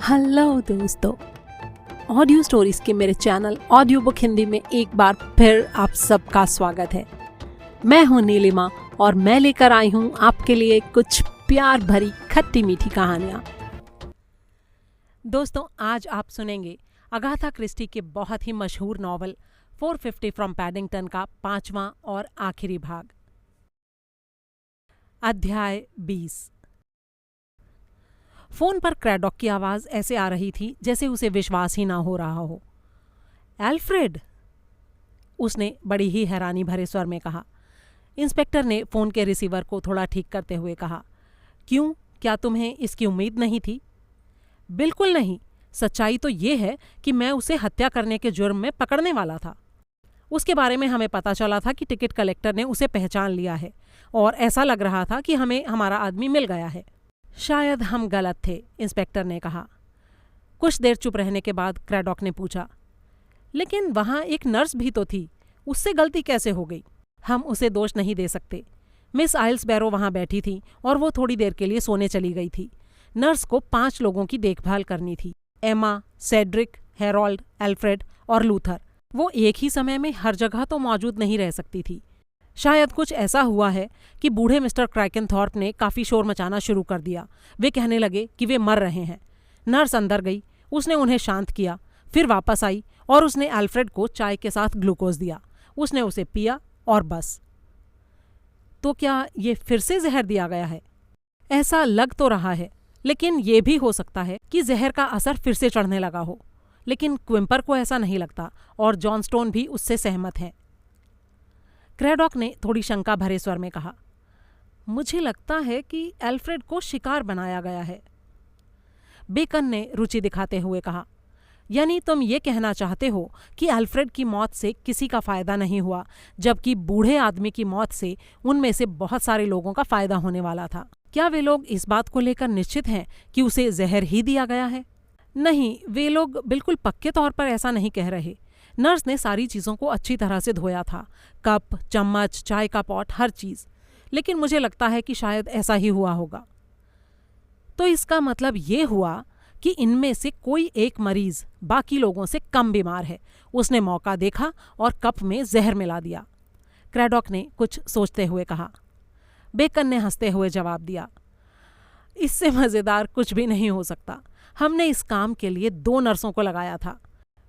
Hello दोस्तों, audio stories के मेरे चैनल ऑडियो बुक हिंदी में एक बार फिर आप सबका स्वागत है। मैं हूं नीलिमा और मैं लेकर आई हूं आपके लिए कुछ प्यार भरी खट्टी मीठी कहानियां। दोस्तों, आज आप सुनेंगे अगाथा क्रिस्टी के बहुत ही मशहूर नॉवल 450 फ्रॉम पैडिंगटन का 5वां और आखिरी भाग। अध्याय 20। फोन पर क्रैडॉक की आवाज ऐसे आ रही थी जैसे उसे विश्वास ही ना हो रहा हो। एल्फ्रेड, उसने बड़ी ही हैरानी भरे स्वर में कहा। इंस्पेक्टर ने फोन के रिसीवर को थोड़ा ठीक करते हुए कहा, क्यों, क्या तुम्हें इसकी उम्मीद नहीं थी? बिल्कुल नहीं। सच्चाई तो ये है कि मैं उसे हत्या करने के जुर्म में पकड़ने वाला था। उसके बारे में हमें पता चला था कि टिकट कलेक्टर ने उसे पहचान लिया है और ऐसा लग रहा था कि हमें हमारा आदमी मिल गया है। शायद हम गलत थे, इंस्पेक्टर ने कहा। कुछ देर चुप रहने के बाद क्रैडॉक ने पूछा, लेकिन वहां एक नर्स भी तो थी, उससे गलती कैसे हो गई? हम उसे दोष नहीं दे सकते। मिस आइल्सबैरो वहां बैठी थी और वो थोड़ी देर के लिए सोने चली गई थी। नर्स को 5 लोगों की देखभाल करनी थी, एमा, सेड्रिक, हेरोल्ड, एल्फ्रेड और लूथर। वो एक ही समय में हर जगह तो मौजूद नहीं रह सकती थी। शायद कुछ ऐसा हुआ है कि बूढ़े मिस्टर क्रैकेनथॉर्प ने काफ़ी शोर मचाना शुरू कर दिया। वे कहने लगे कि वे मर रहे हैं। नर्स अंदर गई, उसने उन्हें शांत किया, फिर वापस आई और उसने एल्फ्रेड को चाय के साथ ग्लूकोज दिया। उसने उसे पिया और बस। तो क्या ये फिर से जहर दिया गया है? ऐसा लग तो रहा है, लेकिन ये भी हो सकता है कि जहर का असर फिर से चढ़ने लगा हो। लेकिन क्विम्पर को ऐसा नहीं लगता और जॉनस्टोन भी उससे सहमत हैं। क्रैडॉक ने थोड़ी शंका भरे स्वर में कहा, मुझे लगता है कि एल्फ्रेड को शिकार बनाया गया है। बेकन ने रुचि दिखाते हुए कहा, यानी तुम ये कहना चाहते हो कि एल्फ्रेड की मौत से किसी का फायदा नहीं हुआ, जबकि बूढ़े आदमी की मौत से उनमें से बहुत सारे लोगों का फायदा होने वाला था। क्या वे लोग इस बात को लेकर निश्चित हैं कि उसे जहर ही दिया गया है? नहीं, वे लोग बिल्कुल पक्के तौर पर ऐसा नहीं कह रहे। नर्स ने सारी चीज़ों को अच्छी तरह से धोया था, कप, चम्मच, चाय का पॉट, हर चीज़। लेकिन मुझे लगता है कि शायद ऐसा ही हुआ होगा। तो इसका मतलब ये हुआ कि इनमें से कोई एक मरीज बाकी लोगों से कम बीमार है। उसने मौका देखा और कप में जहर मिला दिया। क्रैडॉक ने कुछ सोचते हुए कहा। बेकन ने हंसते हुए जवाब दिया, इससे मज़ेदार कुछ भी नहीं हो सकता। हमने इस काम के लिए 2 नर्सों को लगाया था।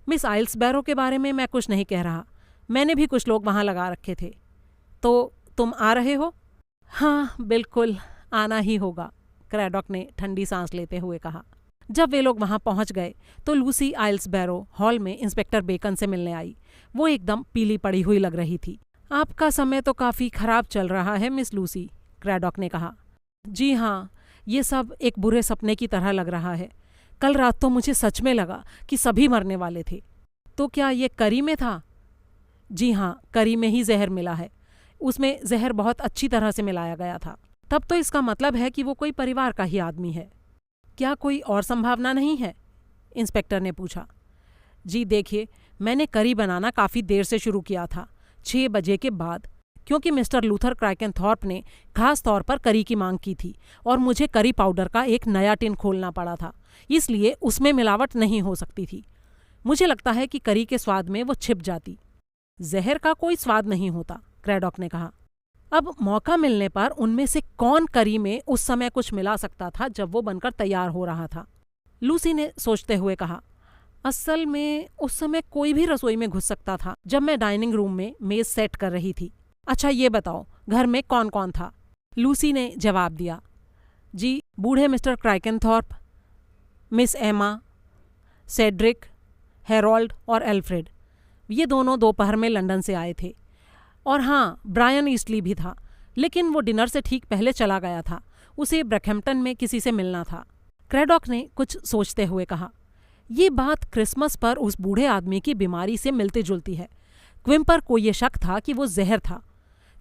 मिस आइल्सबैरो के बारे में मैं कुछ नहीं कह रहा, मैंने भी कुछ लोग वहाँ लगा रखे थे। तो तुम आ रहे हो? हाँ, बिल्कुल आना ही होगा, क्रैडॉक ने ठंडी सांस लेते हुए कहा। जब वे लोग वहाँ पहुँच गए तो लूसी आइल्सबैरो हॉल में इंस्पेक्टर बेकन से मिलने आई। वो एकदम पीली पड़ी हुई लग रही थी। आपका समय तो काफ़ी खराब चल रहा है मिस लूसी, क्रैडॉक ने कहा। जी हाँ, ये सब एक बुरे सपने की तरह लग रहा है। कल रात तो मुझे सच में लगा कि सभी मरने वाले थे। तो क्या ये करी में था? जी हाँ, करी में ही जहर मिला है। उसमें जहर बहुत अच्छी तरह से मिलाया गया था। तब तो इसका मतलब है कि वो कोई परिवार का ही आदमी है। क्या कोई और संभावना नहीं है? इंस्पेक्टर ने पूछा। जी देखिए, मैंने करी बनाना काफ़ी देर से शुरू किया था, 6 बजे के बाद, क्योंकि मिस्टर लूथर क्रैकेनथॉर्प ने खास तौर पर करी की मांग की थी और मुझे करी पाउडर का एक नया टिन खोलना पड़ा था। इसलिए उसमें मिलावट नहीं हो सकती थी। मुझे लगता है कि करी के स्वाद में वो छिप जाती। जहर का कोई स्वाद नहीं होता, क्रैडॉक ने कहा। अब मौका मिलने पर उनमें से कौन करी में उस समय कुछ मिला सकता था जब वो बनकर तैयार हो रहा था? लूसी ने सोचते हुए कहा, असल में उस समय कोई भी रसोई में घुस सकता था जब मैं डाइनिंग रूम में मेज सेट कर रही थी। अच्छा ये बताओ, घर में कौन कौन था? लूसी ने जवाब दिया, जी बूढ़े मिस्टर क्रैकेनथॉर्प, मिस एमा, सेड्रिक, हेरोल्ड और एल्फ्रेड। ये दोनों दोपहर में लंदन से आए थे। और हाँ, ब्रायन ईस्टली भी था, लेकिन वो डिनर से ठीक पहले चला गया था। उसे ब्रैकहैम्पटन में किसी से मिलना था। क्रैडॉक ने कुछ सोचते हुए कहा, ये बात क्रिसमस पर उस बूढ़े आदमी की बीमारी से मिलती जुलती है। क्विम्पर को ये शक था कि वो जहर था।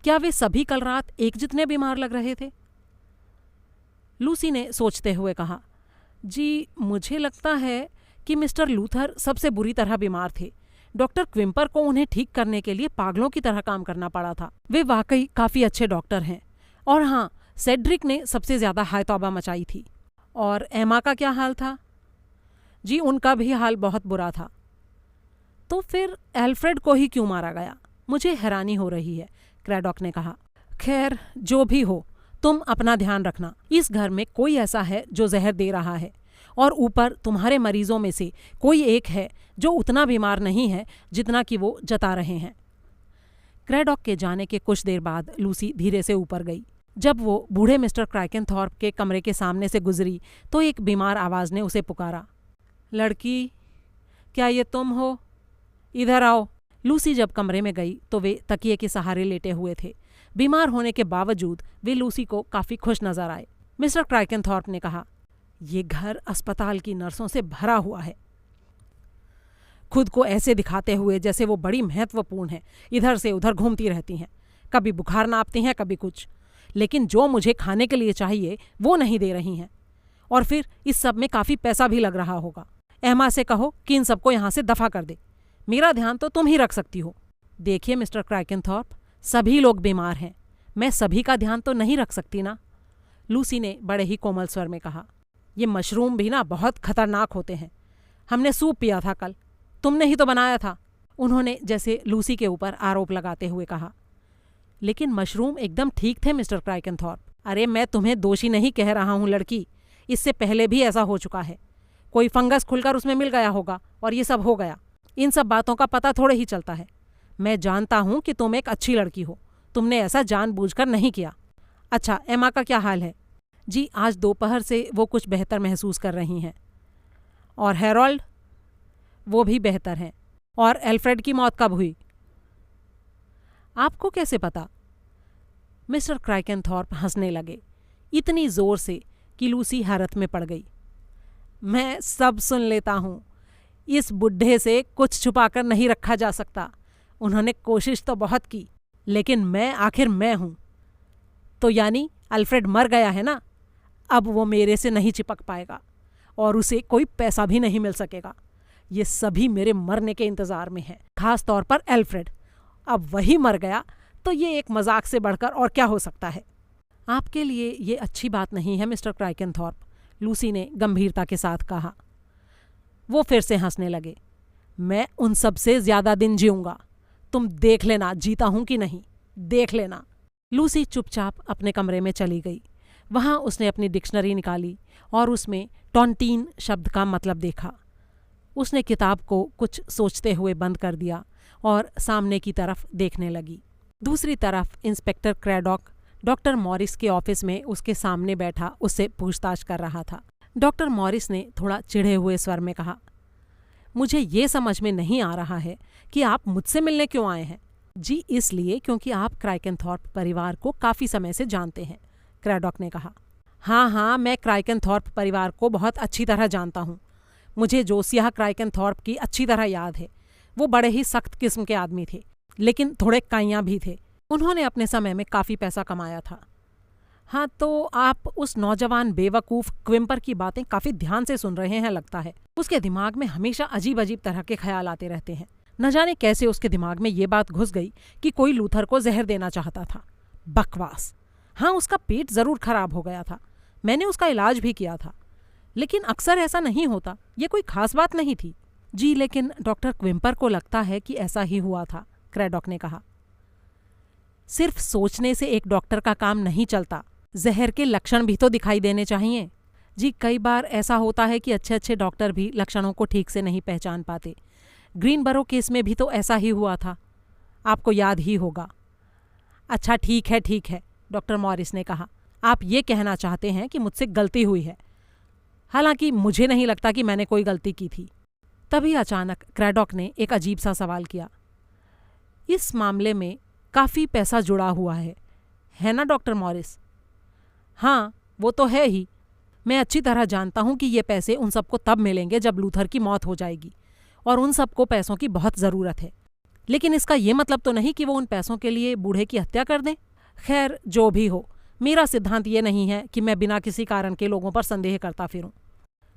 क्या वे सभी कल रात एक जितने बीमार लग रहे थे? लूसी ने सोचते हुए कहा, जी मुझे लगता है कि मिस्टर लूथर सबसे बुरी तरह बीमार थे। डॉक्टर क्विम्पर को उन्हें ठीक करने के लिए पागलों की तरह काम करना पड़ा था। वे वाकई काफ़ी अच्छे डॉक्टर हैं। और हाँ, सेड्रिक ने सबसे ज़्यादा हाय तौबा मचाई थी। और एमा का क्या हाल था? जी उनका भी हाल बहुत बुरा था। तो फिर एल्फ्रेड को ही क्यों मारा गया? मुझे हैरानी हो रही है, क्रैडॉक ने कहा। खैर जो भी हो, तुम अपना ध्यान रखना। इस घर में कोई ऐसा है जो जहर दे रहा है, और ऊपर तुम्हारे मरीजों में से कोई एक है जो उतना बीमार नहीं है जितना कि वो जता रहे हैं। क्रैडॉक के जाने के कुछ देर बाद लूसी धीरे से ऊपर गई। जब वो बूढ़े मिस्टर क्रैकेनथॉर्प के कमरे के सामने से गुजरी तो एक बीमार आवाज़ ने उसे पुकारा, लड़की, क्या ये तुम हो? इधर आओ। लूसी जब कमरे में गई तो वे तकिए के सहारे लेटे हुए थे। बीमार होने के बावजूद वे लूसी को काफ़ी खुश नजर आए। मिस्टर क्रैकेनथॉर्प ने कहा, ये घर अस्पताल की नर्सों से भरा हुआ है, खुद को ऐसे दिखाते हुए जैसे वो बड़ी महत्वपूर्ण है, इधर से उधर घूमती रहती हैं, कभी बुखार नापती हैं, कभी कुछ, लेकिन जो मुझे खाने के लिए चाहिए वो नहीं दे रही हैं। और फिर इस सब में काफ़ी पैसा भी लग रहा होगा। एमा से कहो कि इन सबको यहाँ से दफा कर दे। मेरा ध्यान तो तुम ही रख सकती हो। देखिए मिस्टर क्रैकेनथॉर्प, सभी लोग बीमार हैं, मैं सभी का ध्यान तो नहीं रख सकती ना, लूसी ने बड़े ही कोमल स्वर में कहा। ये मशरूम भी ना बहुत खतरनाक होते हैं, हमने सूप पिया था कल, तुमने ही तो बनाया था, उन्होंने जैसे लूसी के ऊपर आरोप लगाते हुए कहा। लेकिन मशरूम एकदम ठीक थे मिस्टर क्रैकेनथॉर्प। अरे मैं तुम्हें दोषी नहीं कह रहा हूँ लड़की, इससे पहले भी ऐसा हो चुका है, कोई फंगस खुलकर उसमें मिल गया होगा और ये सब हो गया। इन सब बातों का पता थोड़े ही चलता है। मैं जानता हूँ कि तुम एक अच्छी लड़की हो, तुमने ऐसा जानबूझकर नहीं किया। अच्छा, एमा का क्या हाल है? जी आज दोपहर से वो कुछ बेहतर महसूस कर रही हैं। और हैरोल्ड? वो भी बेहतर हैं। और एल्फ्रेड की मौत कब हुई? आपको कैसे पता? मिस्टर क्रैकेनथॉर्प हंसने लगे, इतनी जोर से कि लूसी हैरत में पड़ गई। मैं सब सुन लेता हूँ, इस बुढ़े से कुछ छुपाकर नहीं रखा जा सकता। उन्होंने कोशिश तो बहुत की, लेकिन आखिर मैं हूँ। तो यानी अल्फ्रेड मर गया है ना? अब वो मेरे से नहीं चिपक पाएगा और उसे कोई पैसा भी नहीं मिल सकेगा। ये सभी मेरे मरने के इंतज़ार में हैं, खास तौर पर एल्फ्रेड। अब वही मर गया तो ये एक मजाक से बढ़कर और क्या हो सकता है? आपके लिए ये अच्छी बात नहीं है मिस्टर क्रैकेनथॉर्प, लूसी ने गंभीरता के साथ कहा। वो फिर से हंसने लगे। मैं उन सब से ज्यादा दिन जीऊंगा, तुम देख लेना जीता हूं कि नहीं, देख लेना। लूसी चुपचाप अपने कमरे में चली गई। वहां उसने अपनी डिक्शनरी निकाली और उसमें टॉन्टीन शब्द का मतलब देखा। उसने किताब को कुछ सोचते हुए बंद कर दिया और सामने की तरफ देखने लगी। दूसरी तरफ इंस्पेक्टर क्रैडॉक डॉक्टर मॉरिस के ऑफिस में उसके सामने बैठा उससे पूछताछ कर रहा था। डॉक्टर मॉरिस ने थोड़ा चिढ़े हुए स्वर में कहा, मुझे ये समझ में नहीं आ रहा है कि आप मुझसे मिलने क्यों आए हैं। जी इसलिए क्योंकि आप क्रैकेनथॉर्प परिवार को काफ़ी समय से जानते हैं, क्रैडॉक ने कहा। हाँ, मैं क्रैकेनथॉर्प परिवार को बहुत अच्छी तरह जानता हूँ। मुझे जोसियाह क्रैकेनथॉर्प की अच्छी तरह याद है। वो बड़े ही सख्त किस्म के आदमी थे, लेकिन थोड़े काइयाँ भी थे। उन्होंने अपने समय में काफ़ी पैसा कमाया था। हाँ, तो आप उस नौजवान बेवकूफ़ क्विम्पर की बातें काफ़ी ध्यान से सुन रहे हैं लगता है। उसके दिमाग में हमेशा अजीब अजीब तरह के ख्याल आते रहते हैं। न जाने कैसे उसके दिमाग में ये बात घुस गई कि कोई लूथर को जहर देना चाहता था। बकवास। हाँ, उसका पेट ज़रूर खराब हो गया था, मैंने उसका इलाज भी किया था, लेकिन अक्सर ऐसा नहीं होता, ये कोई खास बात नहीं थी। जी लेकिन डॉक्टर क्विम्पर को लगता है कि ऐसा ही हुआ था, क्रैडॉक ने कहा। सिर्फ सोचने से एक डॉक्टर का काम नहीं चलता, जहर के लक्षण भी तो दिखाई देने चाहिए। जी कई बार ऐसा होता है कि अच्छे अच्छे डॉक्टर भी लक्षणों को ठीक से नहीं पहचान पाते। ग्रीनबरो केस में भी तो ऐसा ही हुआ था, आपको याद ही होगा। अच्छा ठीक है, डॉक्टर मॉरिस ने कहा। आप ये कहना चाहते हैं कि मुझसे गलती हुई है, हालांकि मुझे नहीं लगता कि मैंने कोई गलती की थी। तभी अचानक क्रैडॉक ने एक अजीब सा सवाल किया। इस मामले में काफ़ी पैसा जुड़ा हुआ है ना डॉक्टर मॉरिस? हाँ, वो तो है ही। मैं अच्छी तरह जानता हूँ कि ये पैसे उन सबको तब मिलेंगे जब लूथर की मौत हो जाएगी, और उन सबको पैसों की बहुत ज़रूरत है। लेकिन इसका ये मतलब तो नहीं कि वो उन पैसों के लिए बूढ़े की हत्या कर दें। खैर जो भी हो, मेरा सिद्धांत ये नहीं है कि मैं बिना किसी कारण के लोगों पर संदेह करता फिरूं।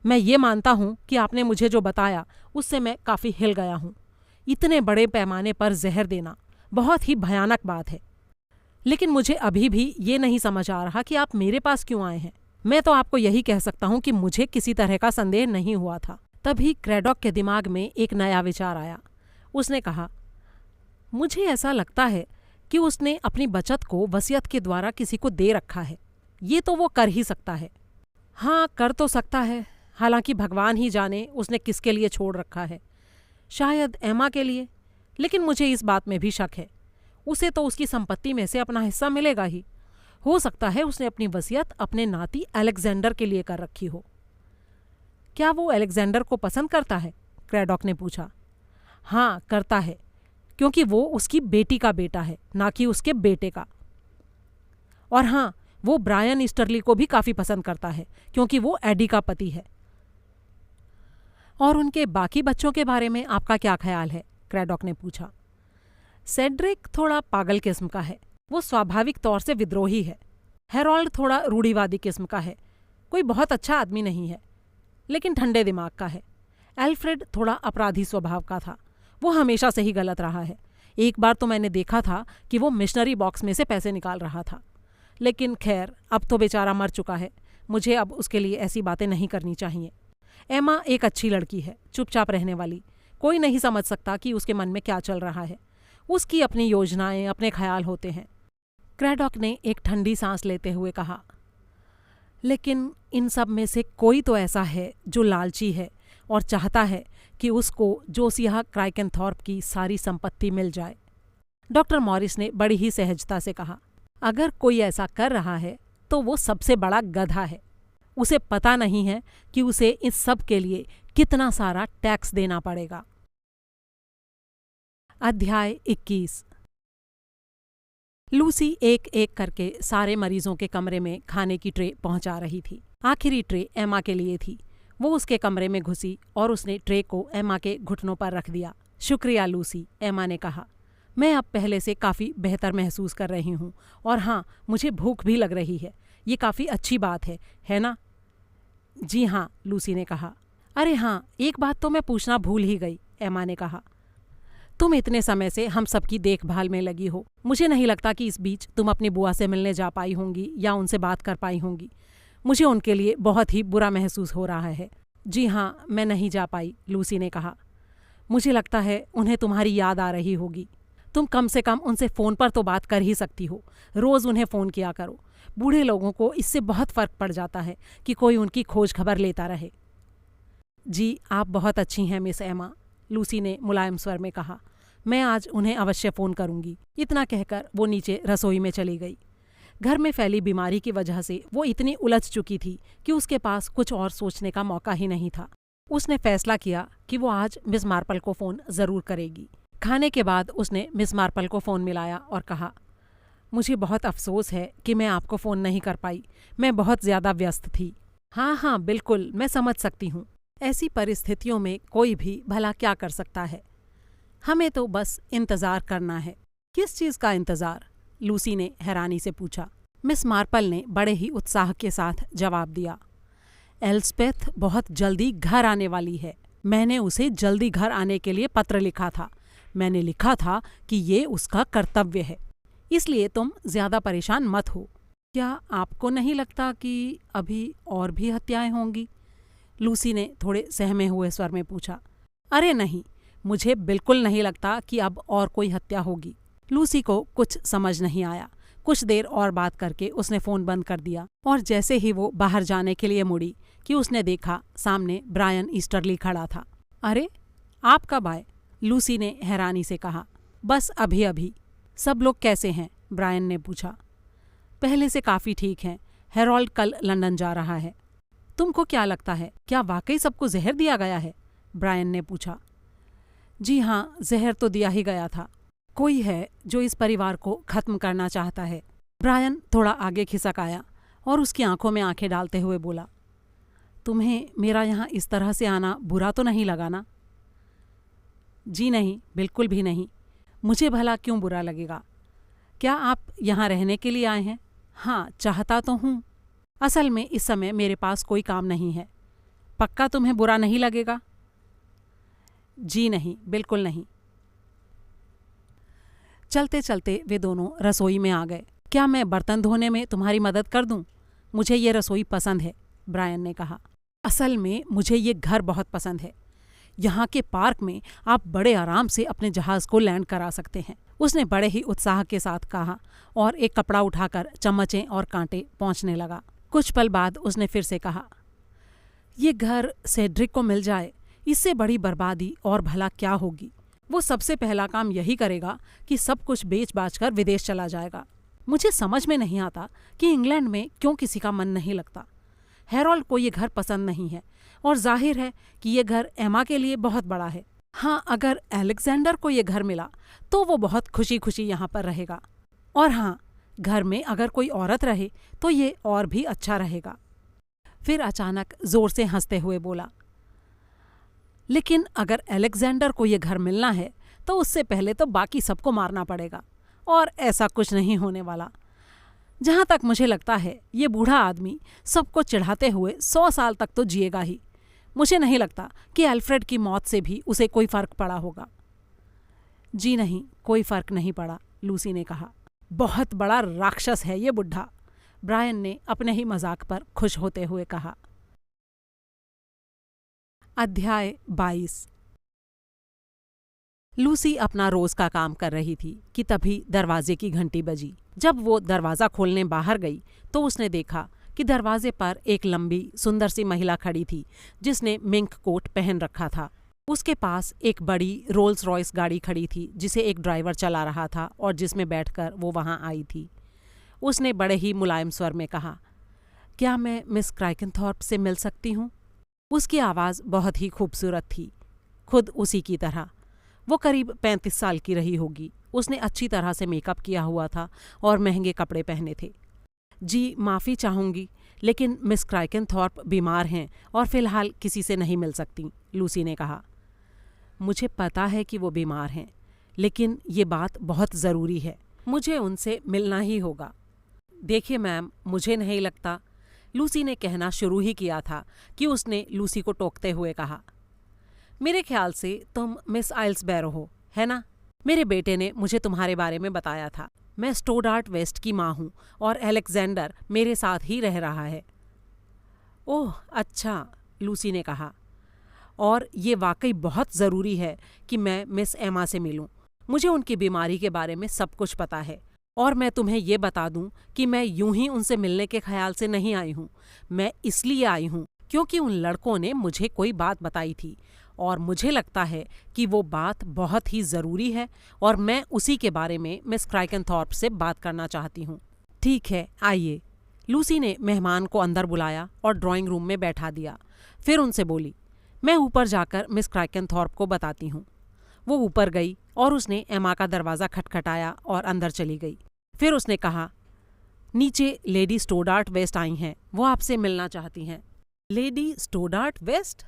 मैं ये मानता हूँ कि आपने मुझे जो बताया उससे मैं काफ़ी हिल गया हूँ। इतने बड़े पैमाने पर जहर देना बहुत ही भयानक बात है, लेकिन मुझे अभी भी ये नहीं समझ आ रहा कि आप मेरे पास क्यों आए हैं। मैं तो आपको यही कह सकता हूँ कि मुझे किसी तरह का संदेह नहीं हुआ था, तभी क्रैडॉक के दिमाग में एक नया विचार आया। उसने कहा, मुझे ऐसा लगता है कि उसने अपनी बचत को वसीयत के द्वारा किसी को दे रखा है। ये तो वो कर ही सकता है। हाँ, कर तो सकता है, हालांकि भगवान ही जाने उसने किसके लिए छोड़ रखा है। शायद एमा के लिए, लेकिन मुझे इस बात में भी शक है। उसे तो उसकी संपत्ति में से अपना हिस्सा मिलेगा ही। हो सकता है उसने अपनी वसीयत अपने नाती अलेक्जेंडर के लिए कर रखी हो। क्या वो अलेक्जेंडर को पसंद करता है? क्रैडॉक ने पूछा। हाँ, करता है, क्योंकि वो उसकी बेटी का बेटा है, ना कि उसके बेटे का। और हाँ, वो ब्रायन ईस्टरली को भी काफी पसंद करता है, क्योंकि वो एडी का पति है। और उनके बाकी बच्चों के बारे में आपका क्या ख्याल है? क्रैडॉक ने पूछा। सेड्रिक थोड़ा पागल किस्म का है, वो स्वाभाविक तौर से विद्रोही है। हेरोल्ड थोड़ा रूढ़िवादी किस्म का है, कोई बहुत अच्छा आदमी नहीं है, लेकिन ठंडे दिमाग का है। एल्फ्रेड थोड़ा अपराधी स्वभाव का था, वो हमेशा से ही गलत रहा है। एक बार तो मैंने देखा था कि वो मिशनरी बॉक्स में से पैसे निकाल रहा था, लेकिन खैर अब तो बेचारा मर चुका है। मुझे अब उसके लिए ऐसी बातें नहीं करनी चाहिए। एमा एक अच्छी लड़की है, चुपचाप रहने वाली। कोई नहीं समझ सकता कि उसके मन में क्या चल रहा है। उसकी अपनी योजनाएं, अपने ख्याल होते हैं। क्रैडॉक ने एक ठंडी सांस लेते हुए कहा, लेकिन इन सब में से कोई तो ऐसा है जो लालची है और चाहता है कि उसको जोसियाह क्राइकेनथॉर्प की सारी संपत्ति मिल जाए। डॉक्टर मॉरिस ने बड़ी ही सहजता से कहा, अगर कोई ऐसा कर रहा है तो वो सबसे बड़ा गधा है। उसे पता नहीं है कि उसे इस सब के लिए कितना सारा टैक्स देना पड़ेगा। अध्याय 21। लूसी एक एक करके सारे मरीजों के कमरे में खाने की ट्रे पहुंचा रही थी। आखिरी ट्रे एमा के लिए थी। वो उसके कमरे में घुसी और उसने ट्रे को एमा के घुटनों पर रख दिया। शुक्रिया लूसी, एमा ने कहा। मैं अब पहले से काफ़ी बेहतर महसूस कर रही हूँ, और हाँ, मुझे भूख भी लग रही है। ये काफ़ी अच्छी बात है ना? जी हाँ, लूसी ने कहा। अरे हाँ, एक बात तो मैं पूछना भूल ही गई, एमा ने कहा। तुम इतने समय से हम सबकी देखभाल में लगी हो। मुझे नहीं लगता कि इस बीच तुम अपनी बुआ से मिलने जा पाई होंगी या उनसे बात कर पाई होंगी। मुझे उनके लिए बहुत ही बुरा महसूस हो रहा है। जी हाँ, मैं नहीं जा पाई, लूसी ने कहा। मुझे लगता है उन्हें तुम्हारी याद आ रही होगी। तुम कम से कम उनसे फ़ोन पर तो बात कर ही सकती हो। रोज़ उन्हें फ़ोन किया करो। बूढ़े लोगों को इससे बहुत फ़र्क पड़ जाता है कि कोई उनकी खोज खबर लेता रहे। जी, आप बहुत अच्छी हैं मिस एमा, लूसी ने मुलायम स्वर में कहा। मैं आज उन्हें अवश्य फ़ोन करूंगी। इतना कहकर वो नीचे रसोई में चली गई। घर में फैली बीमारी की वजह से वो इतनी उलझ चुकी थी कि उसके पास कुछ और सोचने का मौका ही नहीं था। उसने फैसला किया कि वो आज मिस मार्पल को फ़ोन ज़रूर करेगी। खाने के बाद उसने मिस मार्पल को फ़ोन मिलाया और कहा, मुझे बहुत अफसोस है कि मैं आपको फ़ोन नहीं कर पाई। मैं बहुत ज़्यादा व्यस्त थी। हाँ, बिल्कुल, मैं समझ सकती हूँ। ऐसी परिस्थितियों में कोई भी भला क्या कर सकता है। हमें तो बस इंतज़ार करना है। किस चीज़ का इंतज़ार? लूसी ने हैरानी से पूछा। मिस मार्पल ने बड़े ही उत्साह के साथ जवाब दिया, एल्स्पेथ बहुत जल्दी घर आने वाली है। मैंने उसे जल्दी घर आने के लिए पत्र लिखा था। मैंने लिखा था कि ये उसका कर्तव्य है, इसलिए तुम ज़्यादा परेशान मत हो। क्या आपको नहीं लगता कि अभी और भी हत्याएं होंगी? लूसी ने थोड़े सहमे हुए स्वर में पूछा। अरे नहीं, मुझे बिल्कुल नहीं लगता कि अब और कोई हत्या होगी। लूसी को कुछ समझ नहीं आया। कुछ देर और बात करके उसने फ़ोन बंद कर दिया, और जैसे ही वो बाहर जाने के लिए मुड़ी कि उसने देखा सामने ब्रायन ईस्टरली खड़ा था। अरे, आप कब आए? लूसी ने हैरानी से कहा। बस अभी अभी। सब लोग कैसे हैं? ब्रायन ने पूछा। पहले से काफ़ी ठीक हैं। हेरोल्ड कल लंदन जा रहा है। तुमको क्या लगता है, क्या वाकई सबको जहर दिया गया है? ब्रायन ने पूछा। जी हाँ, जहर तो दिया ही गया था। कोई है जो इस परिवार को खत्म करना चाहता है। ब्रायन थोड़ा आगे खिसक आया और उसकी आंखों में आंखें डालते हुए बोला, तुम्हें मेरा यहाँ इस तरह से आना बुरा तो नहीं लगा ना? जी नहीं, बिल्कुल भी नहीं। मुझे भला क्यों बुरा लगेगा? क्या आप यहाँ रहने के लिए आए हैं? हाँ, चाहता तो हूँ। असल में इस समय मेरे पास कोई काम नहीं है। पक्का तुम्हें बुरा नहीं लगेगा? जी नहीं, बिल्कुल नहीं। चलते चलते वे दोनों रसोई में आ गए। क्या मैं बर्तन धोने में तुम्हारी मदद कर दूं? मुझे ये रसोई पसंद है, ब्रायन ने कहा। असल में मुझे ये घर बहुत पसंद है। यहाँ के पार्क में आप बड़े आराम से अपने जहाज को लैंड करा सकते हैं, उसने बड़े ही उत्साह के साथ कहा और एक कपड़ा उठाकर चम्मचें और कांटे पोंछने लगा। कुछ पल बाद उसने फिर से कहा, ये घर सेड्रिक को मिल जाए, इससे बड़ी बर्बादी और भला क्या होगी। वो सबसे पहला काम यही करेगा कि सब कुछ बेच बाच कर विदेश चला जाएगा। मुझे समझ में नहीं आता कि इंग्लैंड में क्यों किसी का मन नहीं लगता। हैरोल्ड को ये घर पसंद नहीं है और जाहिर है कि ये घर एमा के लिए बहुत बड़ा है। हाँ, अगर अलेक्जेंडर को ये घर मिला तो वो बहुत खुशी खुशी यहाँ पर रहेगा। और हाँ, घर में अगर कोई औरत रहे तो ये और भी अच्छा रहेगा। फिर अचानक जोर से हंसते हुए बोला, लेकिन अगर अलेक्जेंडर को ये घर मिलना है तो उससे पहले तो बाकी सबको मारना पड़ेगा, और ऐसा कुछ नहीं होने वाला। जहाँ तक मुझे लगता है ये बूढ़ा आदमी सबको चिढ़ाते हुए 100 साल तक तो जिएगा ही। मुझे नहीं लगता कि एल्फ्रेड की मौत से भी उसे कोई फर्क पड़ा होगा। जी नहीं, कोई फर्क नहीं पड़ा, लूसी ने कहा। बहुत बड़ा राक्षस है ये बुढ़ा, ब्रायन ने अपने ही मजाक पर खुश होते हुए कहा। अध्याय 22। लूसी अपना रोज का काम कर रही थी कि तभी दरवाजे की घंटी बजी। जब वो दरवाज़ा खोलने बाहर गई तो उसने देखा कि दरवाजे पर एक लंबी सुंदर सी महिला खड़ी थी जिसने मिंक कोट पहन रखा था। उसके पास एक बड़ी रोल्स रॉयस गाड़ी खड़ी थी जिसे एक ड्राइवर चला रहा था और जिसमें बैठकर वो वहाँ आई थी। उसने बड़े ही मुलायम स्वर में कहा, क्या मैं मिस क्राइकनथॉर्प से मिल सकती हूँ? उसकी आवाज़ बहुत ही खूबसूरत थी, खुद उसी की तरह। वो करीब 35 साल की रही होगी। उसने अच्छी तरह से मेकअप किया हुआ था और महंगे कपड़े पहने थे। जी माफ़ी चाहूँगी, लेकिन मिस क्राइकनथॉर्प बीमार हैं और फिलहाल किसी से नहीं मिल सकती, लूसी ने कहा। मुझे पता है कि वो बीमार हैं, लेकिन ये बात बहुत ज़रूरी है, मुझे उनसे मिलना ही होगा। देखिए मैम, मुझे नहीं लगता, लूसी ने कहना शुरू ही किया था कि उसने लूसी को टोकते हुए कहा, मेरे ख्याल से तुम मिस आइल्सबैरो हो, है ना? मेरे बेटे ने मुझे तुम्हारे बारे में बताया था। मैं स्टोडार्ट वेस्ट की माँ हूँ और अलेक्जेंडर मेरे साथ ही रह रहा है। ओह अच्छा, लूसी ने कहा, और ये वाकई बहुत ज़रूरी है कि मैं मिस एमा से मिलूं। मुझे उनकी बीमारी के बारे में सब कुछ पता है, और मैं तुम्हें ये बता दूं कि मैं यूं ही उनसे मिलने के ख्याल से नहीं आई हूँ। मैं इसलिए आई हूँ क्योंकि उन लड़कों ने मुझे कोई बात बताई थी और मुझे लगता है कि वो बात बहुत ही ज़रूरी है और मैं उसी के बारे में मिस क्राइकनथॉर्प से बात करना चाहती हूँ। ठीक है, आइए। लूसी ने मेहमान को अंदर बुलाया और ड्राइंग रूम में बैठा दिया। फिर उनसे बोली, मैं ऊपर जाकर मिस क्राइकनथॉर्प को बताती हूँ। वो ऊपर गई और उसने एमा का दरवाज़ा खटखटाया और अंदर चली गई। फिर उसने कहा, नीचे लेडी स्टोडार्ट वेस्ट आई हैं, वो आपसे मिलना चाहती हैं। Lady Stoddart West?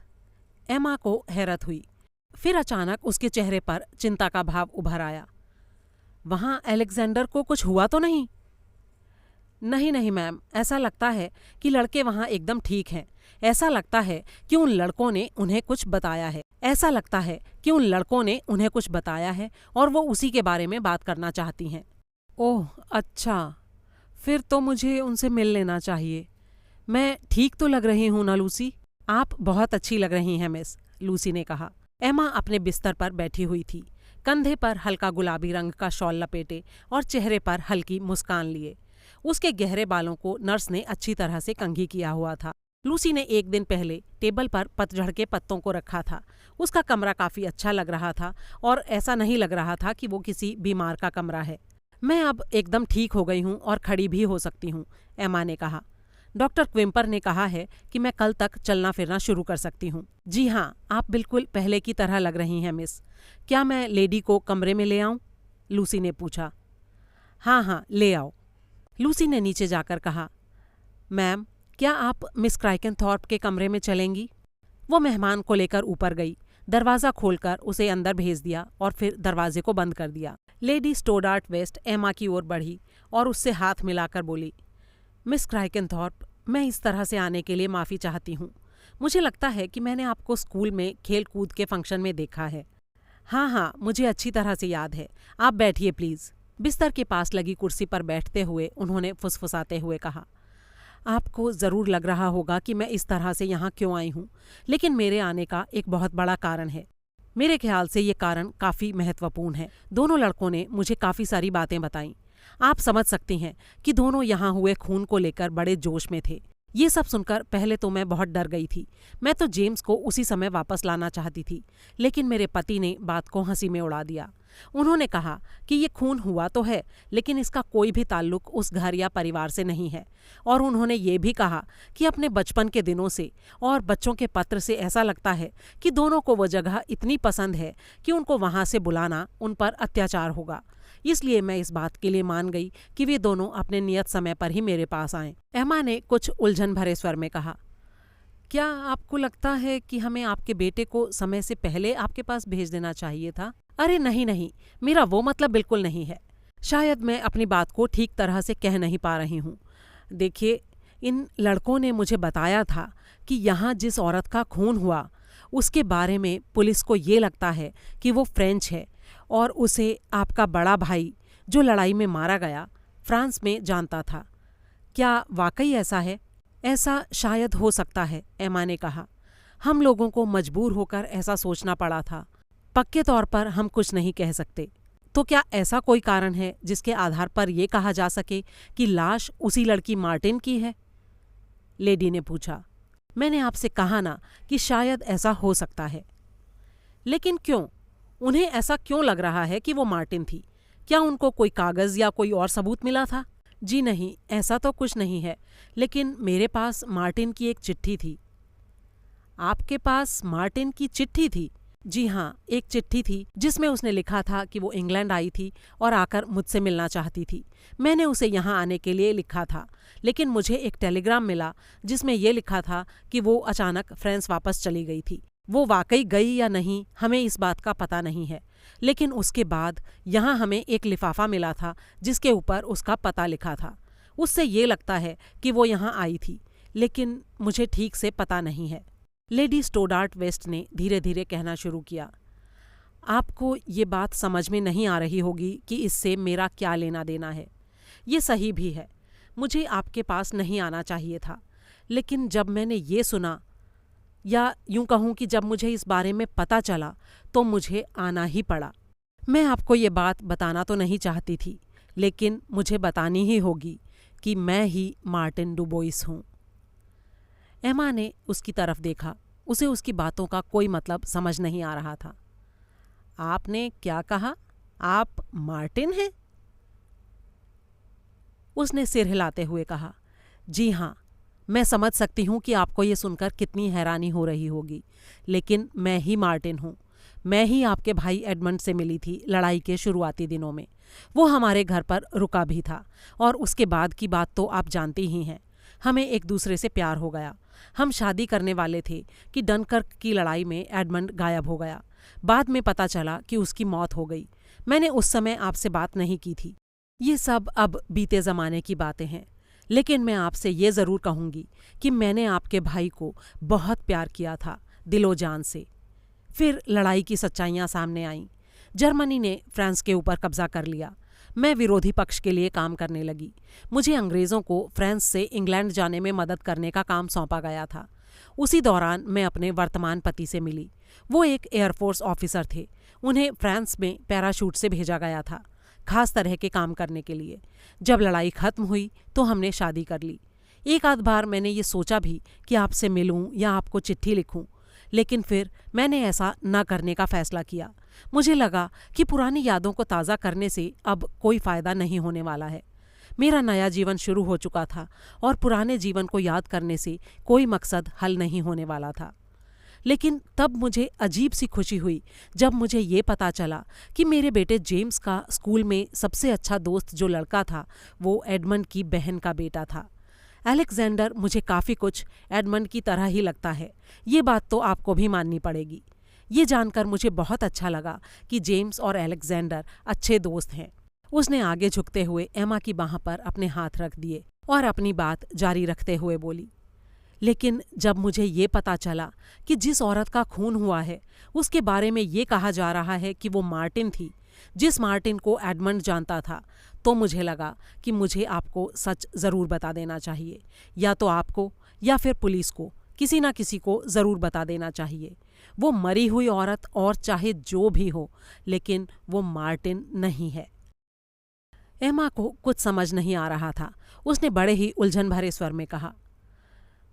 एमा को हैरत हुई। फिर अचानक उसके चेहरे पर चिंता का भाव उभर आया। वहाँ अलेक्जेंडर को कुछ हुआ तो नहीं? नहीं नहीं मैम, ऐसा लगता है कि लड़के वहाँ एकदम ठीक हैं। ऐसा लगता है कि उन लड़कों ने उन्हें कुछ बताया है। ऐसा लगता है कि उन लड़कों ने उन्हें कुछ बताया है और वो उसी के बारे में बात करना चाहती हैं। ओह अच्छा, फिर तो मुझे उनसे मिल लेना चाहिए। मैं ठीक तो लग रही हूँ ना लूसी? आप बहुत अच्छी लग रही हैं मिस, लूसी ने कहा। एमा अपने बिस्तर पर बैठी हुई थी, कंधे पर हल्का गुलाबी रंग का शॉल लपेटे और चेहरे पर हल्की मुस्कान लिए। उसके गहरे बालों को नर्स ने अच्छी तरह से कंघी किया हुआ था। लूसी ने एक दिन पहले टेबल पर पतझड़ के पत्तों को रखा था। उसका कमरा काफ़ी अच्छा लग रहा था और ऐसा नहीं लग रहा था कि वो किसी बीमार का कमरा है। मैं अब एकदम ठीक हो गई हूँ और खड़ी भी हो सकती हूँ, एमा ने कहा। डॉक्टर क्विम्पर ने कहा है कि मैं कल तक चलना फिरना शुरू कर सकती हूँ। जी हाँ, आप बिल्कुल पहले की तरह लग रही हैं मिस। क्या मैं लेडी को कमरे में ले आऊँ? लूसी ने पूछा। हाँ हाँ, ले आओ, लूसी ने नीचे जाकर कहा। मैम, क्या आप मिस क्राइकनथॉर्प के कमरे में चलेंगी? वो मेहमान को लेकर ऊपर गई, दरवाज़ा खोलकर उसे अंदर भेज दिया और फिर दरवाजे को बंद कर दिया। लेडी स्टोडार्ट वेस्ट एमा की ओर बढ़ी और उससे हाथ मिलाकर बोली, मिस क्राइकनथॉर्प, मैं इस तरह से आने के लिए माफ़ी चाहती हूँ। मुझे लगता है कि मैंने आपको स्कूल में खेल कूद के फंक्शन में देखा है। हाँ हाँ, मुझे अच्छी तरह से याद है। आप बैठिए प्लीज़। बिस्तर के पास लगी कुर्सी पर बैठते हुए उन्होंने फुसफुसाते हुए कहा। आपको ज़रूर लग रहा होगा कि मैं इस तरह से यहाँ क्यों आई हूँ, लेकिन मेरे आने का एक बहुत बड़ा कारण है। मेरे ख्याल से ये कारण काफ़ी महत्वपूर्ण है। दोनों लड़कों ने मुझे काफ़ी सारी बातें बताईं। आप समझ सकती हैं कि दोनों यहाँ हुए खून को लेकर बड़े जोश में थे। ये सब सुनकर पहले तो मैं बहुत डर गई थी। मैं तो जेम्स को उसी समय वापस लाना चाहती थी, लेकिन मेरे पति ने बात को हंसी में उड़ा दिया। उन्होंने कहा कि ये खून हुआ तो है, लेकिन इसका कोई भी ताल्लुक उस घर या परिवार से नहीं है। और उन्होंने ये भी कहा कि अपने बचपन के दिनों से और बच्चों के पत्र से ऐसा लगता है कि दोनों को वो जगह इतनी पसंद है कि उनको वहाँ से बुलाना उन पर अत्याचार होगा। इसलिए मैं इस बात के लिए मान गई कि वे दोनों अपने नियत समय पर ही मेरे पास आएं। एमा ने कुछ उलझन भरे स्वर में कहा, क्या आपको लगता है कि हमें आपके बेटे को समय से पहले आपके पास भेज देना चाहिए था? अरे नहीं नहीं, मेरा वो मतलब बिल्कुल नहीं है। शायद मैं अपनी बात को ठीक तरह से कह नहीं पा रही हूँ। देखिए, इन लड़कों ने मुझे बताया था कि यहाँ जिस औरत का खून हुआ उसके बारे में पुलिस को ये लगता है कि वो फ्रेंच है और उसे आपका बड़ा भाई जो लड़ाई में मारा गया फ्रांस में जानता था। क्या वाकई ऐसा है? ऐसा शायद हो सकता है, एमा ने कहा। हम लोगों को मजबूर होकर ऐसा सोचना पड़ा था। पक्के तौर पर हम कुछ नहीं कह सकते। तो क्या ऐसा कोई कारण है जिसके आधार पर यह कहा जा सके कि लाश उसी लड़की मार्टिन की है? लेडी ने पूछा। मैंने आपसे कहा ना कि शायद ऐसा हो सकता है। लेकिन क्यों? उन्हें ऐसा क्यों लग रहा है कि वो मार्टिन थी? क्या उनको कोई कागज या कोई और सबूत मिला था? जी नहीं, ऐसा तो कुछ नहीं है, लेकिन मेरे पास मार्टिन की एक चिट्ठी थी। आपके पास मार्टिन की चिट्ठी थी? जी हाँ, एक चिट्ठी थी जिसमें उसने लिखा था कि वो इंग्लैंड आई थी और आकर मुझसे मिलना चाहती थी। मैंने उसे यहाँ आने के लिए लिखा था, लेकिन मुझे एक टेलीग्राम मिला जिसमें ये लिखा था कि वो अचानक फ्रांस वापस चली गई थी। वो वाकई गई या नहीं, हमें इस बात का पता नहीं है, लेकिन उसके बाद यहाँ हमें एक लिफाफा मिला था जिसके ऊपर उसका पता लिखा था। उससे ये लगता है कि वो यहाँ आई थी, लेकिन मुझे ठीक से पता नहीं है। लेडी स्टोडार्ट वेस्ट ने धीरे धीरे कहना शुरू किया। आपको ये बात समझ में नहीं आ रही होगी कि इससे मेरा क्या लेना देना है। ये सही भी है, मुझे आपके पास नहीं आना चाहिए था, लेकिन जब मैंने ये सुना, या यूं कहूं कि जब मुझे इस बारे में पता चला, तो मुझे आना ही पड़ा। मैं आपको ये बात बताना तो नहीं चाहती थी, लेकिन मुझे बतानी ही होगी कि मैं ही मार्टिन डुबोइस हूँ। एमा ने उसकी तरफ देखा। उसे उसकी बातों का कोई मतलब समझ नहीं आ रहा था। आपने क्या कहा? आप मार्टिन हैं? उसने सिर हिलाते हुए कहा। जी हाँ, मैं समझ सकती हूँ कि आपको ये सुनकर कितनी हैरानी हो रही होगी, लेकिन मैं ही मार्टिन हूँ। मैं ही आपके भाई एडमंड से मिली थी लड़ाई के शुरुआती दिनों में। वो हमारे घर पर रुका भी था, और उसके बाद की बात तो आप जानती ही हैं। हमें एक दूसरे से प्यार हो गया। हम शादी करने वाले थे कि डनकर्क की लड़ाई में एडमंड गायब हो गया। बाद में पता चला कि उसकी मौत हो गई। मैंने उस समय आपसे बात नहीं की थी। ये सब अब बीते ज़माने की बातें हैं, लेकिन मैं आपसे ये ज़रूर कहूँगी कि मैंने आपके भाई को बहुत प्यार किया था, दिलो जान से। फिर लड़ाई की सच्चाइयाँ सामने आईं। जर्मनी ने फ्रांस के ऊपर कब्जा कर लिया। मैं विरोधी पक्ष के लिए काम करने लगी। मुझे अंग्रेज़ों को फ्रांस से इंग्लैंड जाने में मदद करने का काम सौंपा गया था। उसी दौरान मैं अपने वर्तमान पति से मिली। वो एक एयरफोर्स ऑफिसर थे। उन्हें फ्रांस में पैराशूट से भेजा गया था, खास तरह के काम करने के लिए। जब लड़ाई खत्म हुई तो हमने शादी कर ली। एक आध बार मैंने ये सोचा भी कि आपसे मिलूं या आपको चिट्ठी लिखूं, लेकिन फिर मैंने ऐसा न करने का फैसला किया। मुझे लगा कि पुरानी यादों को ताज़ा करने से अब कोई फ़ायदा नहीं होने वाला है। मेरा नया जीवन शुरू हो चुका था, और पुराने जीवन को याद करने से कोई मकसद हल नहीं होने वाला था। लेकिन तब मुझे अजीब सी खुशी हुई जब मुझे ये पता चला कि मेरे बेटे जेम्स का स्कूल में सबसे अच्छा दोस्त जो लड़का था, वो एडमंड की बहन का बेटा था। अलेक्जेंडर मुझे काफ़ी कुछ एडमंड की तरह ही लगता है। ये बात तो आपको भी माननी पड़ेगी। ये जानकर मुझे बहुत अच्छा लगा कि जेम्स और अलेक्जेंडर अच्छे दोस्त हैं। उसने आगे झुकते हुए एमा की बाह पर अपने हाथ रख दिए और अपनी बात जारी रखते हुए बोली, लेकिन जब मुझे ये पता चला कि जिस औरत का खून हुआ है उसके बारे में ये कहा जा रहा है कि वो मार्टिन थी, जिस मार्टिन को एडमंड जानता था, तो मुझे लगा कि मुझे आपको सच ज़रूर बता देना चाहिए, या तो आपको या फिर पुलिस को, किसी ना किसी को ज़रूर बता देना चाहिए। वो मरी हुई औरत और चाहे जो भी हो, लेकिन वो मार्टिन नहीं है। एमा को कुछ समझ नहीं आ रहा था। उसने बड़े ही उलझन भरे स्वर में कहा,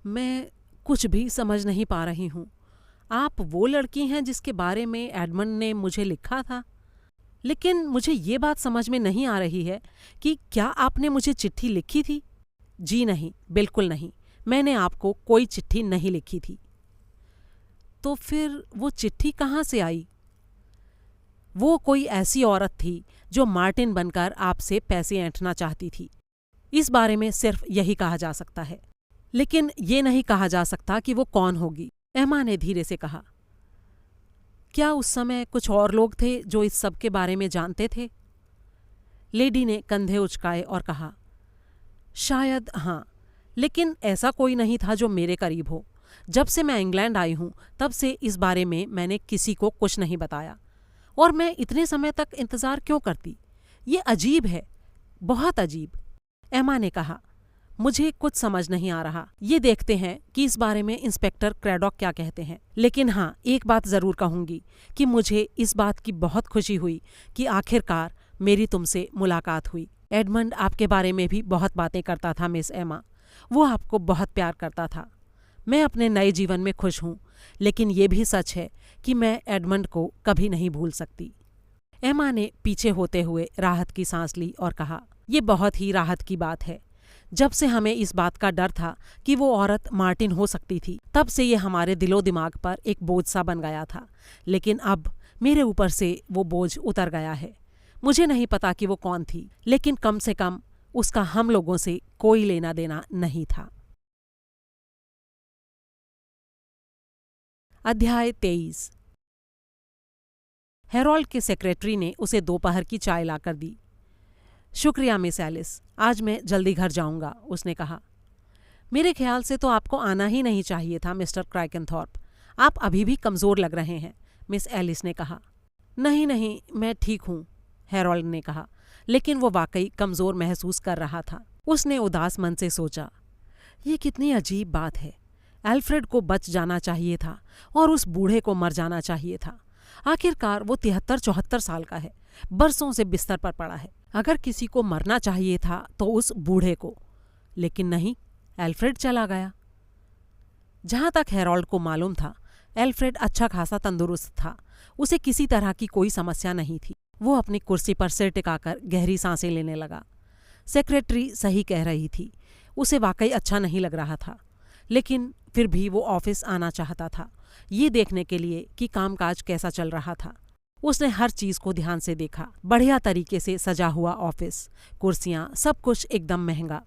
मैं कुछ भी समझ नहीं पा रही हूँ। आप वो लड़की हैं जिसके बारे में एडमंड ने मुझे लिखा था, लेकिन मुझे ये बात समझ में नहीं आ रही है कि क्या आपने मुझे चिट्ठी लिखी थी? जी नहीं, बिल्कुल नहीं, मैंने आपको कोई चिट्ठी नहीं लिखी थी। तो फिर वो चिट्ठी कहाँ से आई? वो कोई ऐसी औरत थी जो मार्टिन बनकर आपसे पैसे ऐंठना चाहती थी। इस बारे में सिर्फ यही कहा जा सकता है, लेकिन ये नहीं कहा जा सकता कि वो कौन होगी। एमा ने धीरे से कहा, क्या उस समय कुछ और लोग थे जो इस सब के बारे में जानते थे? लेडी ने कंधे उचकाए और कहा, शायद हाँ, लेकिन ऐसा कोई नहीं था जो मेरे करीब हो। जब से मैं इंग्लैंड आई हूं, तब से इस बारे में मैंने किसी को कुछ नहीं बताया। और मैं इतने समय तक इंतजार क्यों करती? ये अजीब है, बहुत अजीब। एमा ने कहा, मुझे कुछ समझ नहीं आ रहा। ये देखते हैं कि इस बारे में इंस्पेक्टर क्रैडॉक क्या कहते हैं। लेकिन हाँ, एक बात जरूर कहूंगी कि मुझे इस बात की बहुत खुशी हुई कि आखिरकार मेरी तुमसे मुलाकात हुई। एडमंड आपके बारे में भी बहुत बातें करता था मिस एमा। वो आपको बहुत प्यार करता था। मैं अपने नए जीवन में खुश हूँ, लेकिन ये भी सच है कि मैं एडमंड को कभी नहीं भूल सकती। एमा ने पीछे होते हुए राहत की सांस ली और कहा, ये बहुत ही राहत की बात है। जब से हमें इस बात का डर था कि वो औरत मार्टिन हो सकती थी, तब से ये हमारे दिलो दिमाग पर एक बोझ सा बन गया था। लेकिन अब मेरे ऊपर से वो बोझ उतर गया है। मुझे नहीं पता कि वो कौन थी, लेकिन कम से कम उसका हम लोगों से कोई लेना देना नहीं था। अध्याय 23। हेरोल्ड के सेक्रेटरी ने उसे दोपहर की चाय लाकर दी। शुक्रिया मिस एलिस, आज मैं जल्दी घर जाऊंगा, उसने कहा। मेरे ख्याल से तो आपको आना ही नहीं चाहिए था मिस्टर क्राइकनथॉर्प। आप अभी भी कमज़ोर लग रहे हैं, मिस एलिस ने कहा। नहीं नहीं, मैं ठीक हूँ, हेरोल्ड ने कहा, लेकिन वो वाकई कमज़ोर महसूस कर रहा था। उसने उदास मन से सोचा, ये कितनी अजीब बात है। एल्फ्रेड को बच जाना चाहिए था और उस बूढ़े को मर जाना चाहिए था। आखिरकार वो 73-74 साल का है, बरसों से बिस्तर पर पड़ा है। अगर किसी को मरना चाहिए था तो उस बूढ़े को, लेकिन नहीं, एल्फ्रेड चला गया। जहां तक हेरोल्ड को मालूम था, एल्फ्रेड अच्छा खासा तंदुरुस्त था। उसे किसी तरह की कोई समस्या नहीं थी। वो अपनी कुर्सी पर सिर टिकाकर गहरी सांसें लेने लगा। सेक्रेटरी सही कह रही थी, उसे वाकई अच्छा नहीं लग रहा था, लेकिन फिर भी वो ऑफिस आना चाहता था, ये देखने के लिए कि कामकाज कैसा चल रहा था। उसने हर चीज को ध्यान से देखा। बढ़िया तरीके से सजा हुआ ऑफिस, कुर्सियां, सब कुछ एकदम महंगा।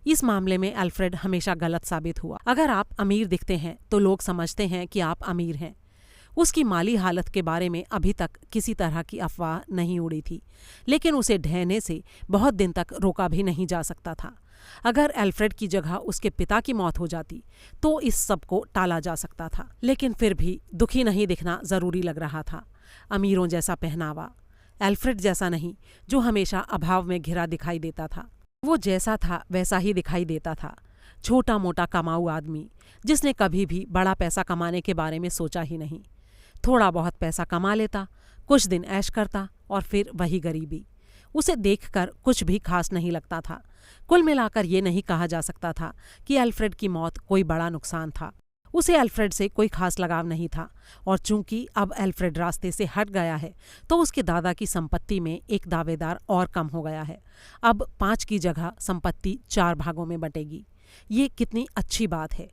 इस मामले में एल्फ्रेड हमेशा गलत साबित हुआ। अगर आप अमीर दिखते हैं तो लोग समझते हैं कि आप अमीर हैं। उसकी माली हालत के बारे में अभी तक किसी तरह की अफवाह नहीं उड़ी थी, लेकिन उसे ढहने से बहुत दिन तक रोका भी नहीं जा सकता था। अगर एल्फ्रेड की जगह उसके पिता की मौत हो जाती तो इस सब को टाला जा सकता था, लेकिन फिर भी दुखी नहीं दिखना जरूरी लग रहा था। अमीरों जैसा पहनावा, एल्फ्रेड जैसा नहीं जो हमेशा अभाव में घिरा दिखाई देता था। वो जैसा था वैसा ही दिखाई देता था, छोटा मोटा कमाऊ आदमी जिसने कभी भी बड़ा पैसा कमाने के बारे में सोचा ही नहीं। थोड़ा बहुत पैसा कमा लेता, कुछ दिन ऐश करता और फिर वही गरीबी। उसे देखकर कुछ भी खास नहीं लगता था। कुल मिलाकर ये नहीं कहा जा सकता था कि एल्फ्रेड की मौत कोई बड़ा नुकसान था। उसे एल्फ्रेड से कोई खास लगाव नहीं था, और चूंकि अब एल्फ्रेड रास्ते से हट गया है तो उसके दादा की संपत्ति में एक दावेदार और कम हो गया है। अब 5 की जगह संपत्ति 4 भागों में बटेगी। ये कितनी अच्छी बात है।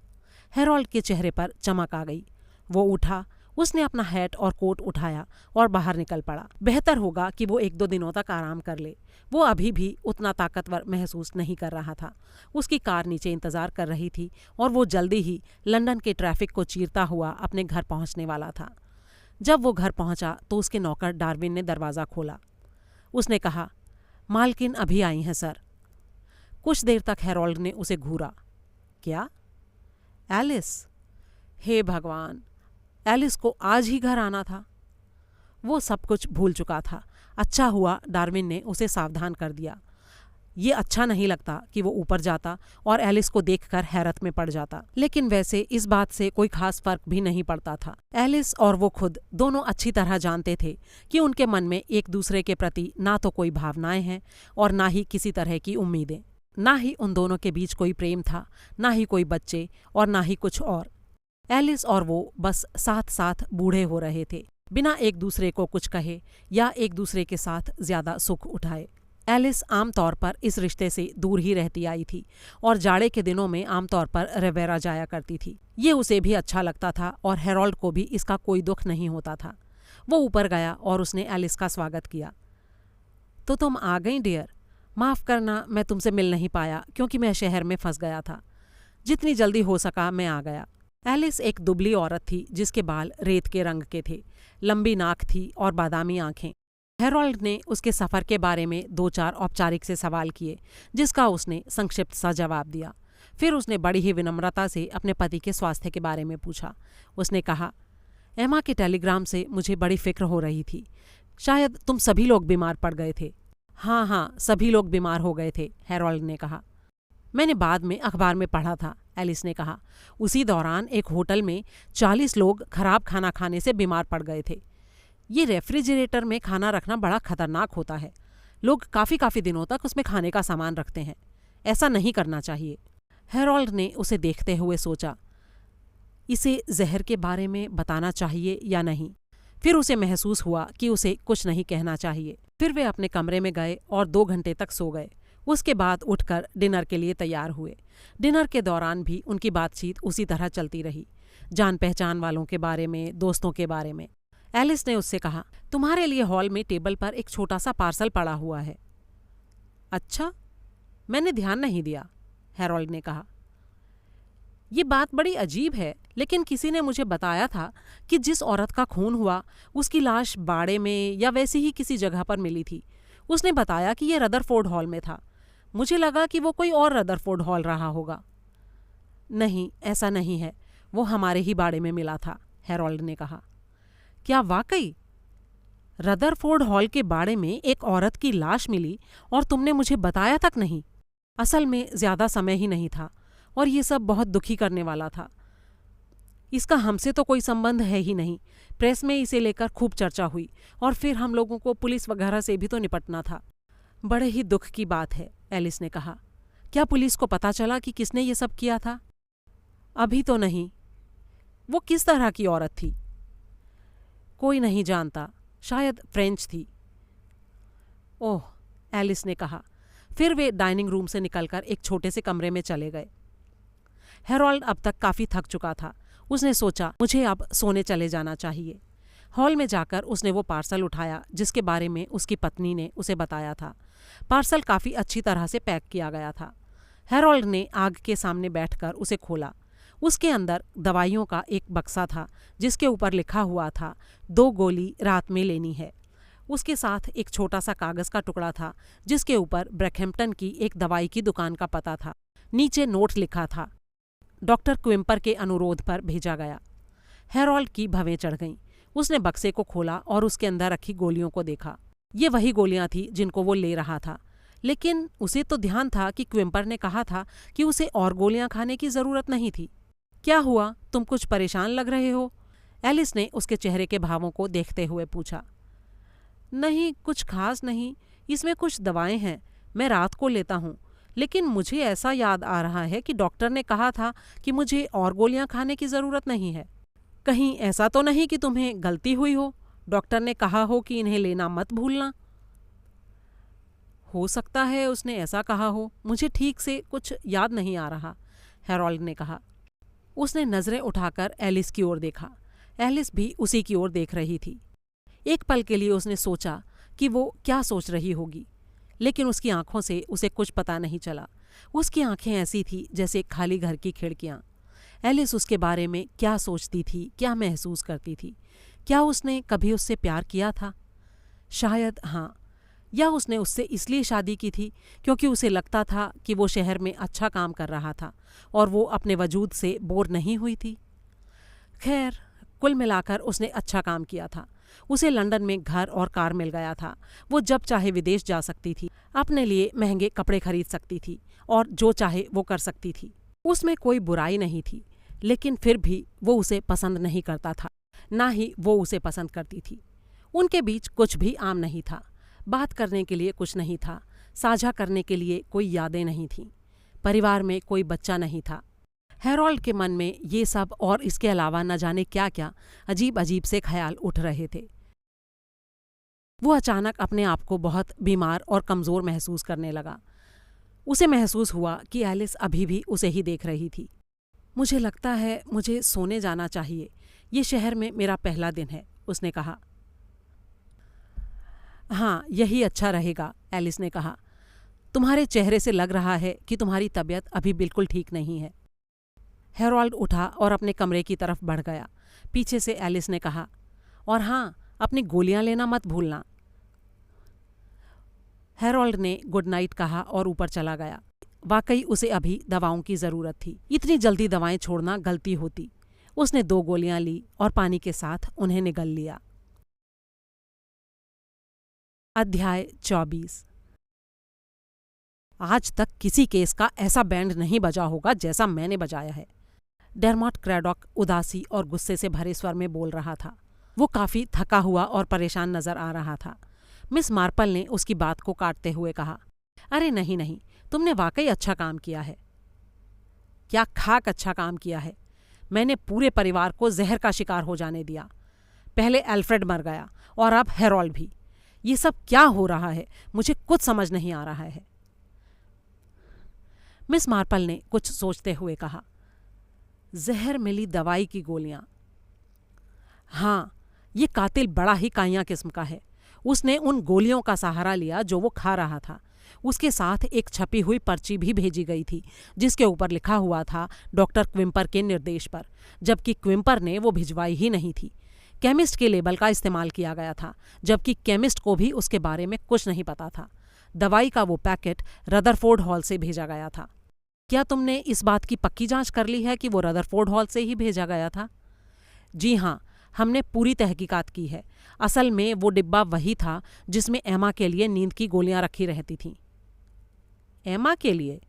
हेरोल्ड के चेहरे पर चमक आ गई। वो उठा, उसने अपना हैट और कोट उठाया और बाहर निकल पड़ा। बेहतर होगा कि वो 1-2 दिनों तक आराम कर ले। वो अभी भी उतना ताकतवर महसूस नहीं कर रहा था। उसकी कार नीचे इंतजार कर रही थी और वो जल्दी ही लंदन के ट्रैफिक को चीरता हुआ अपने घर पहुंचने वाला था। जब वो घर पहुंचा तो उसके नौकर डार्विन ने दरवाज़ा खोला। उसने कहा, मालकिन अभी आई हैं सर। कुछ देर तक हेरोल्ड ने उसे घूरा। क्या? एलिस? हे भगवान, एलिस को आज ही घर आना था। वो सब कुछ भूल चुका था। अच्छा हुआ डार्विन ने उसे सावधान कर दिया। ये अच्छा नहीं लगता कि वो ऊपर जाता और एलिस को देखकर हैरत में पड़ जाता, लेकिन वैसे इस बात से कोई खास फर्क भी नहीं पड़ता था। एलिस और वो खुद दोनों अच्छी तरह जानते थे कि उनके मन में एक दूसरे के प्रति ना तो कोई भावनाएं हैं और ना ही किसी तरह की उम्मीदें। ना ही उन दोनों के बीच कोई प्रेम था, ना ही कोई बच्चे और ना ही कुछ और। एलिस और वो बस साथ साथ बूढ़े हो रहे थे, बिना एक दूसरे को कुछ कहे या एक दूसरे के साथ ज्यादा सुख उठाए। एलिस आमतौर पर इस रिश्ते से दूर ही रहती आई थी और जाड़े के दिनों में आमतौर पर रिवेरा जाया करती थी। ये उसे भी अच्छा लगता था और हेरोल्ड को भी इसका कोई दुख नहीं होता था। वो ऊपर गया और उसने एलिस का स्वागत किया। तो तुम आ गई डियर। माफ़ करना मैं तुमसे मिल नहीं पाया क्योंकि मैं शहर में फंस गया था। जितनी जल्दी हो सका मैं आ गया। एलिस एक दुबली औरत थी जिसके बाल रेत के रंग के थे, लंबी नाक थी और बादामी आंखें। हेरोल्ड ने उसके सफ़र के बारे में 2-4 औपचारिक से सवाल किए, जिसका उसने संक्षिप्त सा जवाब दिया। फिर उसने बड़ी ही विनम्रता से अपने पति के स्वास्थ्य के बारे में पूछा। उसने कहा, एमा के टेलीग्राम से मुझे बड़ी फिक्र हो रही थी। शायद तुम सभी लोग बीमार पड़ गए थे। हाँ, सभी लोग बीमार हो गए थे, हेरोल्ड ने कहा। मैंने बाद में अखबार में पढ़ा था, एलिस ने कहा। उसी दौरान एक होटल में 40 लोग खराब खाना खाने से बीमार पड़ गए थे। ये रेफ्रिजरेटर में खाना रखना बड़ा खतरनाक होता है। लोग काफ़ी दिनों तक उसमें खाने का सामान रखते हैं। ऐसा नहीं करना चाहिए। हेरोल्ड ने उसे देखते हुए सोचा, इसे जहर के बारे में बताना चाहिए या नहीं। फिर उसे महसूस हुआ कि उसे कुछ नहीं कहना चाहिए। फिर वे अपने कमरे में गए और 2 घंटे तक सो गए। उसके बाद उठकर डिनर के लिए तैयार हुए। डिनर के दौरान भी उनकी बातचीत उसी तरह चलती रही, जान पहचान वालों के बारे में, दोस्तों के बारे में। एलिस ने उससे कहा, तुम्हारे लिए हॉल में टेबल पर एक छोटा सा पार्सल पड़ा हुआ है। अच्छा, मैंने ध्यान नहीं दिया, हेरोल्ड ने कहा। ये बात बड़ी अजीब है, लेकिन किसी ने मुझे बताया था कि जिस औरत का खून हुआ उसकी लाश बाड़े में या वैसी ही किसी जगह पर मिली थी। उसने बताया कि ये रदरफोर्ड हॉल में था। मुझे लगा कि वो कोई और रदरफोर्ड हॉल रहा होगा। नहीं, ऐसा नहीं है, वो हमारे ही बाड़े में मिला था, हेरोल्ड ने कहा। क्या वाकई? रदरफोर्ड हॉल के बाड़े में एक औरत की लाश मिली और तुमने मुझे बताया तक नहीं? असल में ज्यादा समय ही नहीं था और ये सब बहुत दुखी करने वाला था। इसका हमसे तो कोई संबंध है ही नहीं। प्रेस में इसे लेकर खूब चर्चा हुई और फिर हम लोगों को पुलिस वगैरह से भी तो निपटना था। बड़े ही दुख की बात है, एलिस ने कहा। क्या पुलिस को पता चला कि किसने ये सब किया था? अभी तो नहीं। वो किस तरह की औरत थी? कोई नहीं जानता, शायद फ्रेंच थी। ओह, एलिस ने कहा। फिर वे डाइनिंग रूम से निकलकर एक छोटे से कमरे में चले गए। हेरोल्ड अब तक काफी थक चुका था। उसने सोचा, मुझे अब सोने चले जाना चाहिए। हॉल में जाकर उसने वो पार्सल उठाया जिसके बारे में उसकी पत्नी ने उसे बताया था। पार्सल काफी अच्छी तरह से पैक किया गया था। हेरोल्ड ने आग के सामने बैठकर उसे खोला। उसके अंदर दवाइयों का एक बक्सा था जिसके ऊपर लिखा हुआ था, 2 गोली रात में लेनी है। उसके साथ एक छोटा सा कागज का टुकड़ा था जिसके ऊपर ब्रैकहैम्पटन की एक दवाई की दुकान का पता था। नीचे नोट लिखा था, डॉक्टर क्विम्पर के अनुरोध पर भेजा गया। हेरोल्ड की भवें चढ़ गईं। उसने बक्से को खोला और उसके अंदर रखी गोलियों को देखा। ये वही गोलियां थी जिनको वो ले रहा था, लेकिन उसे तो ध्यान था कि क्विम्पर ने कहा था कि उसे और गोलियां खाने की जरूरत नहीं थी। क्या हुआ, तुम कुछ परेशान लग रहे हो? एलिस ने उसके चेहरे के भावों को देखते हुए पूछा। नहीं, कुछ खास नहीं। इसमें कुछ दवाएं हैं, मैं रात को लेता हूँ, लेकिन मुझे ऐसा याद आ रहा है कि डॉक्टर ने कहा था कि मुझे और गोलियां खाने की ज़रूरत नहीं है। कहीं ऐसा तो नहीं कि तुम्हें गलती हुई हो? डॉक्टर ने कहा हो कि इन्हें लेना मत भूलना। हो सकता है उसने ऐसा कहा हो, मुझे ठीक से कुछ याद नहीं आ रहा, हेरोल्ड ने कहा। उसने नज़रें उठाकर एलिस की ओर देखा। एलिस भी उसी की ओर देख रही थी। एक पल के लिए उसने सोचा कि वो क्या सोच रही होगी, लेकिन उसकी आंखों से उसे कुछ पता नहीं चला। उसकी आंखें ऐसी थी जैसे खाली घर की खिड़कियां। एलिस उसके बारे में क्या सोचती थी, क्या महसूस करती थी? क्या उसने कभी उससे प्यार किया था? शायद हाँ। या उसने उससे इसलिए शादी की थी क्योंकि उसे लगता था कि वो शहर में अच्छा काम कर रहा था और वो अपने वजूद से बोर नहीं हुई थी। खैर, कुल मिलाकर उसने अच्छा काम किया था। उसे लंदन में घर और कार मिल गया था। वो जब चाहे विदेश जा सकती थी, अपने लिए महंगे कपड़े खरीद सकती थी और जो चाहे वो कर सकती थी। उसमें कोई बुराई नहीं थी, लेकिन फिर भी वो उसे पसंद नहीं करता था, ना ही वो उसे पसंद करती थी। उनके बीच कुछ भी आम नहीं था। बात करने के लिए कुछ नहीं था, साझा करने के लिए कोई यादें नहीं थीं। परिवार में कोई बच्चा नहीं था। हैरोल्ड के मन में ये सब और इसके अलावा न जाने क्या क्या अजीब अजीब से ख्याल उठ रहे थे। वो अचानक अपने आप को बहुत बीमार और कमज़ोर महसूस करने लगा। उसे महसूस हुआ कि एलिस अभी भी उसे ही देख रही थी। मुझे लगता है मुझे सोने जाना चाहिए, ये शहर में मेरा पहला दिन है, उसने कहा। हाँ, यही अच्छा रहेगा, एलिस ने कहा। तुम्हारे चेहरे से लग रहा है कि तुम्हारी तबीयत अभी बिल्कुल ठीक नहीं है। हैरोल्ड उठा और अपने कमरे की तरफ बढ़ गया। पीछे से एलिस ने कहा, और हाँ, अपनी गोलियां लेना मत भूलना। हैरोल्ड ने गुड नाइट कहा और ऊपर चला गया। वाकई उसे अभी दवाओं की ज़रूरत थी। इतनी जल्दी दवाएं छोड़ना गलती होती। उसने 2 गोलियां ली और पानी के साथ उन्हें निगल लिया। अध्याय 24। आज तक किसी केस का ऐसा बैंड नहीं बजा होगा जैसा मैंने बजाया है, डेरमॉट क्रैडॉक उदासी और गुस्से से भरे स्वर में बोल रहा था। वो काफ़ी थका हुआ और परेशान नजर आ रहा था। मिस मार्पल ने उसकी बात को काटते हुए कहा, अरे नहीं नहीं, तुमने वाकई अच्छा काम किया है। क्या खाक अच्छा काम किया है। मैंने पूरे परिवार को जहर का शिकार हो जाने दिया। पहले एल्फ्रेड मर गया और अब हैरोल्ड भी। ये सब क्या हो रहा है, मुझे कुछ समझ नहीं आ रहा है। मिस मार्पल ने कुछ सोचते हुए कहा, जहर मिली दवाई की गोलियां। हाँ, ये कातिल बड़ा ही काइयां किस्म का है। उसने उन गोलियों का सहारा लिया जो वो खा रहा था। उसके साथ एक छपी हुई पर्ची भी भेजी गई थी जिसके ऊपर लिखा हुआ था डॉक्टर क्विम्पर के निर्देश पर, जबकि क्विम्पर ने वो भिजवाई ही नहीं थी। केमिस्ट के लेबल का इस्तेमाल किया गया था, जबकि केमिस्ट को भी उसके बारे में कुछ नहीं पता था। दवाई का वो पैकेट रदरफोर्ड हॉल से भेजा गया था। क्या तुमने इस बात की पक्की जांच कर ली है कि वो रदरफोर्ड हॉल से ही भेजा गया था? जी हाँ, हमने पूरी तहकीकात की है। असल में वो डिब्बा वही था जिसमें एमा के लिए नींद की गोलियां रखी रहती थीं। एमा के लिए?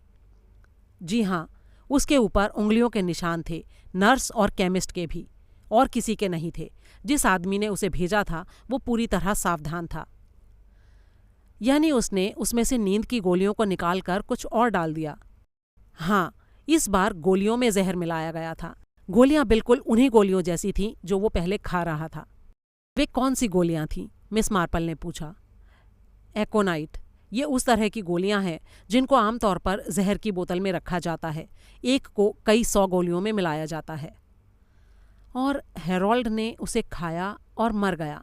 जी हाँ, उसके ऊपर उंगलियों के निशान थे, नर्स और केमिस्ट के भी, और किसी के नहीं थे। जिस आदमी ने उसे भेजा था वो पूरी तरह सावधान था। यानी उसने उसमें से नींद की गोलियों को निकालकर कुछ और डाल दिया। हाँ, इस बार गोलियों में जहर मिलाया गया था। गोलियां बिल्कुल उन्हीं गोलियों जैसी थीं जो वो पहले खा रहा था। वे कौन सी गोलियां थीं? मिस मार्पल ने पूछा। एकोनाइट, ये उस तरह की गोलियां हैं जिनको आमतौर पर जहर की बोतल में रखा जाता है। एक को कई 100 गोलियों में मिलाया जाता है। और हैरोल्ड ने उसे खाया और मर गया,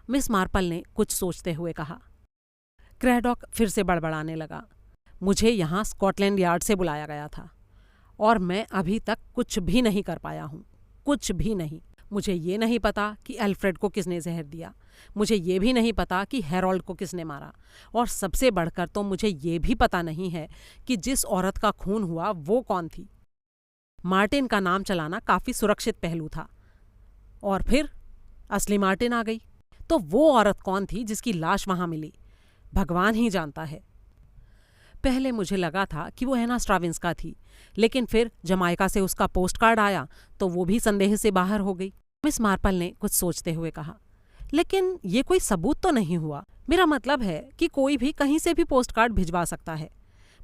मिस मार्पल ने कुछ सोचते हुए कहा। क्रैडॉक फिर से बड़बड़ाने लगा। मुझे यहाँ स्कॉटलैंड यार्ड से बुलाया गया था और मैं अभी तक कुछ भी नहीं कर पाया हूँ, कुछ भी नहीं। मुझे ये नहीं पता कि एल्फ्रेड को किसने जहर दिया। मुझे ये भी नहीं पता कि हैरोल्ड को किसने मारा। और सबसे बढ़कर तो मुझे ये भी पता नहीं है कि जिस औरत का खून हुआ वो कौन थी। मार्टिन का नाम चलाना काफ़ी सुरक्षित पहलू था, और फिर असली मार्टिन आ गई। तो वो औरत कौन थी जिसकी लाश वहाँ मिली? भगवान ही जानता है। पहले मुझे लगा था कि वो एना स्ट्राविंस्का थी, लेकिन फिर जमाइका से उसका पोस्ट कार्ड आया तो वो भी संदेह से बाहर हो गई। मिस मार्पल ने कुछ सोचते हुए कहा, लेकिन ये कोई सबूत तो नहीं हुआ। मेरा मतलब है कि कोई भी कहीं से भी पोस्ट कार्ड भिजवा सकता है।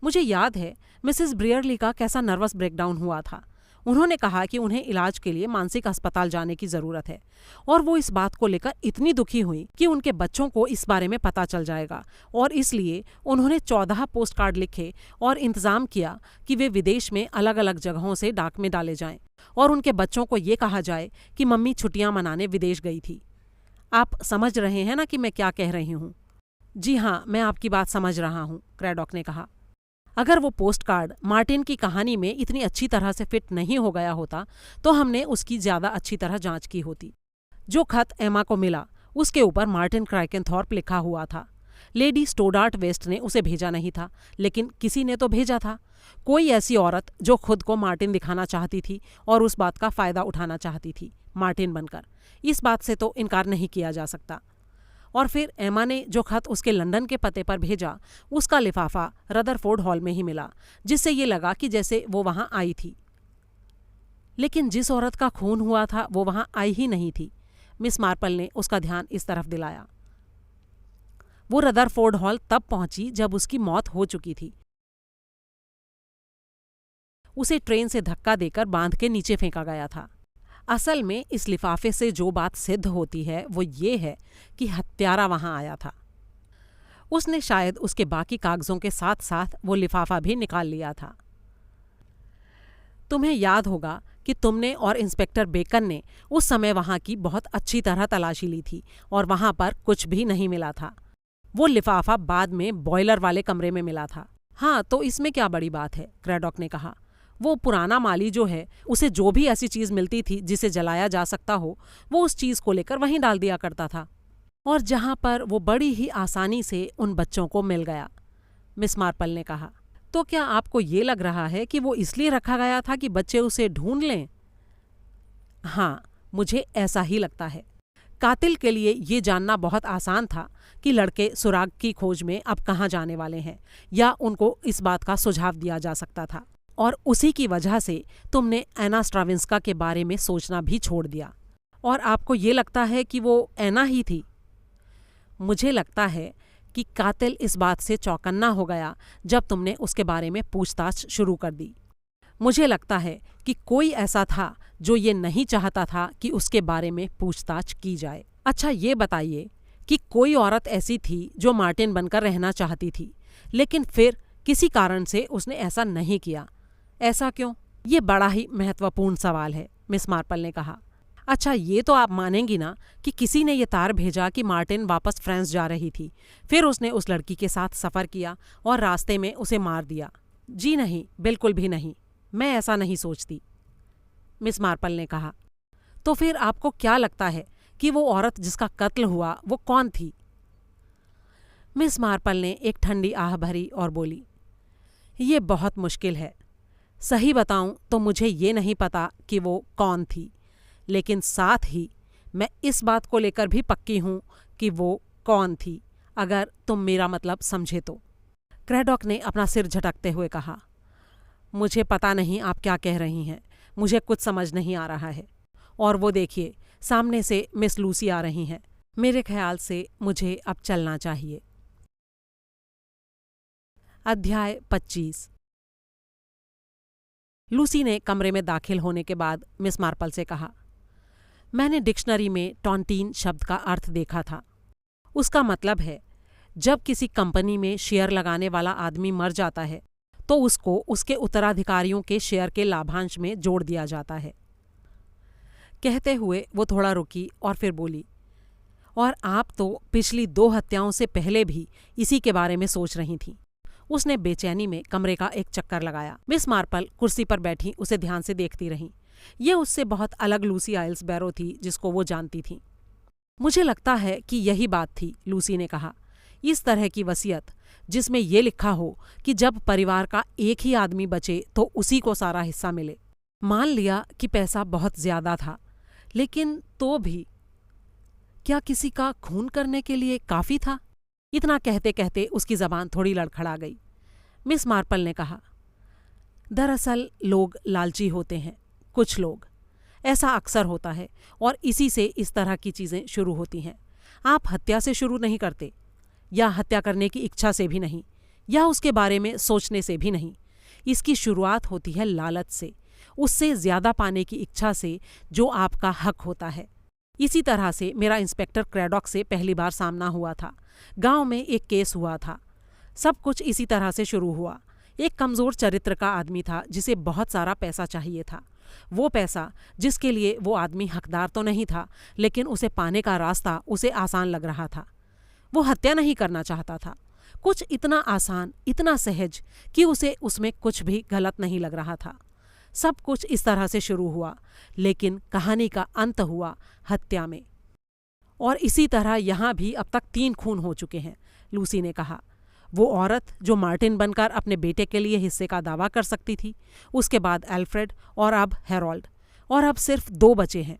मुझे याद है मिसेस ब्रियरली का कैसा नर्वस ब्रेकडाउन हुआ था। उन्होंने कहा कि उन्हें इलाज के लिए मानसिक अस्पताल जाने की ज़रूरत है, और वो इस बात को लेकर इतनी दुखी हुई कि उनके बच्चों को इस बारे में पता चल जाएगा, और इसलिए उन्होंने 14 पोस्ट कार्ड लिखे और इंतज़ाम किया कि वे विदेश में अलग अलग जगहों से डाक में डाले जाएं, और उनके बच्चों को ये कहा जाए कि मम्मी छुट्टियां मनाने विदेश गई थी। आप समझ रहे हैं ना कि मैं क्या कह रही हूँ? जी हाँ, मैं आपकी बात समझ रहा हूँ, क्रैडॉक ने कहा। अगर वो पोस्ट कार्ड मार्टिन की कहानी में इतनी अच्छी तरह से फिट नहीं हो गया होता तो हमने उसकी ज़्यादा अच्छी तरह जांच की होती। जो खत एमा को मिला उसके ऊपर मार्टिन क्राइकेनथॉर्प लिखा हुआ था। लेडी स्टोडार्ट वेस्ट ने उसे भेजा नहीं था, लेकिन किसी ने तो भेजा था। कोई ऐसी औरत जो खुद को मार्टिन दिखाना चाहती थी और उस बात का फायदा उठाना चाहती थी, मार्टिन बनकर। इस बात से तो इनकार नहीं किया जा सकता। और फिर एमा ने जो खत उसके लंदन के पते पर भेजा, उसका लिफाफा रदरफोर्ड हॉल में ही मिला, जिससे ये लगा कि जैसे वो वहां आई थी। लेकिन जिस औरत का खून हुआ था वो वहां आई ही नहीं थी। मिस मार्पल ने उसका ध्यान इस तरफ दिलाया। वो रदरफोर्ड हॉल तब पहुंची जब उसकी मौत हो चुकी थी। उसे ट्रेन से धक्का देकर बांध के नीचे फेंका गया था। असल में इस लिफाफे से जो बात सिद्ध होती है वो ये है कि हत्यारा वहां आया था। उसने शायद उसके बाकी कागजों के साथ साथ वो लिफाफा भी निकाल लिया था। तुम्हें याद होगा कि तुमने और इंस्पेक्टर बेकन ने उस समय वहां की बहुत अच्छी तरह तलाशी ली थी और वहां पर कुछ भी नहीं मिला था। वो लिफाफा बाद में बॉयलर वाले कमरे में मिला था। हाँ, तो इसमें क्या बड़ी बात है, क्रैडॉक ने कहा। वो पुराना माली जो है, उसे जो भी ऐसी चीज मिलती थी जिसे जलाया जा सकता हो, वो उस चीज को लेकर वहीं डाल दिया करता था, और जहां पर वो बड़ी ही आसानी से उन बच्चों को मिल गया, मिस मार्पल ने कहा। तो क्या आपको ये लग रहा है कि वो इसलिए रखा गया था कि बच्चे उसे ढूंढ लें? हाँ, मुझे ऐसा ही लगता है। कातिल के लिए ये जानना बहुत आसान था कि लड़के सुराग की खोज में अब कहाँ जाने वाले हैं, या उनको इस बात का सुझाव दिया जा सकता था, और उसी की वजह से तुमने एना स्ट्राविंस्का के बारे में सोचना भी छोड़ दिया। और आपको ये लगता है कि वो एना ही थी? मुझे लगता है कि कातिल इस बात से चौकन्ना हो गया जब तुमने उसके बारे में पूछताछ शुरू कर दी। मुझे लगता है कि कोई ऐसा था जो ये नहीं चाहता था कि उसके बारे में पूछताछ की जाए। अच्छा, ये बताइए कि कोई औरत ऐसी थी जो मार्टिन बनकर रहना चाहती थी, लेकिन फिर किसी कारण से उसने ऐसा नहीं किया। ऐसा क्यों? ये बड़ा ही महत्वपूर्ण सवाल है, मिस मार्पल ने कहा। अच्छा, ये तो आप मानेंगी ना कि किसी ने ये तार भेजा कि मार्टिन वापस फ्रांस जा रही थी, फिर उसने उस लड़की के साथ सफ़र किया और रास्ते में उसे मार दिया। जी नहीं, बिल्कुल भी नहीं, मैं ऐसा नहीं सोचती, मिस मार्पल ने कहा। तो फिर आपको क्या लगता है कि वो औरत जिसका कत्ल हुआ वो कौन थी? मिस मार्पल ने एक ठंडी आह भरी और बोली, ये बहुत मुश्किल है। सही बताऊं तो मुझे ये नहीं पता कि वो कौन थी, लेकिन साथ ही मैं इस बात को लेकर भी पक्की हूं कि वो कौन थी, अगर तुम मेरा मतलब समझे तो। क्रैडॉक ने अपना सिर झटकते हुए कहा, मुझे पता नहीं आप क्या कह रही हैं, मुझे कुछ समझ नहीं आ रहा है। और वो देखिए, सामने से मिस लूसी आ रही हैं। मेरे ख्याल से मुझे अब चलना चाहिए। अध्याय 25। लूसी ने कमरे में दाखिल होने के बाद मिस मार्पल से कहा, मैंने डिक्शनरी में टॉन्टीन शब्द का अर्थ देखा था। उसका मतलब है जब किसी कंपनी में शेयर लगाने वाला आदमी मर जाता है तो उसको उसके उत्तराधिकारियों के शेयर के लाभांश में जोड़ दिया जाता है। कहते हुए वो थोड़ा रुकी और फिर बोली, और आप तो पिछली 2 हत्याओं से पहले भी इसी के बारे में सोच रही थीं। उसने बेचैनी में कमरे का एक चक्कर लगाया। मिस मार्पल कुर्सी पर बैठी उसे ध्यान से देखती रहीं। ये उससे बहुत अलग लूसी आइल्स बैरो थी जिसको वो जानती थी। मुझे लगता है कि यही बात थी, लूसी ने कहा। इस तरह की वसीयत जिसमें ये लिखा हो कि जब परिवार का एक ही आदमी बचे तो उसी को सारा हिस्सा मिले। मान लिया कि पैसा बहुत ज्यादा था, लेकिन तो भी क्या किसी का खून करने के लिए काफी था? इतना कहते कहते उसकी जबान थोड़ी लड़खड़ा गई। मिस मार्पल ने कहा, दरअसल लोग लालची होते हैं, कुछ लोग। ऐसा अक्सर होता है और इसी से इस तरह की चीजें शुरू होती हैं। आप हत्या से शुरू नहीं करते, या हत्या करने की इच्छा से भी नहीं, या उसके बारे में सोचने से भी नहीं। इसकी शुरुआत होती है लालच से, उससे ज्यादा पाने की इच्छा से जो आपका हक होता है। इसी तरह से मेरा इंस्पेक्टर क्रैडॉक से पहली बार सामना हुआ था। गांव में एक केस हुआ था। सब कुछ इसी तरह से शुरू हुआ। एक कमजोर चरित्र का आदमी था जिसे बहुत सारा पैसा चाहिए था। वो पैसा जिसके लिए वो आदमी हकदार तो नहीं था, लेकिन उसे पाने का रास्ता उसे आसान लग रहा था। वो हत्या नहीं करना चाहता था, कुछ इतना आसान, इतना सहज कि उसे उसमें कुछ भी गलत नहीं लग रहा था। सब कुछ इस तरह से शुरू हुआ, लेकिन कहानी का अंत हुआ हत्या में। और इसी तरह यहाँ भी अब तक 3 खून हो चुके हैं। लूसी ने कहा। वो औरत जो मार्टिन बनकर अपने बेटे के लिए हिस्से का दावा कर सकती थी, उसके बाद एल्फ्रेड और अब हैरोल्ड, और अब सिर्फ 2 बचे हैं।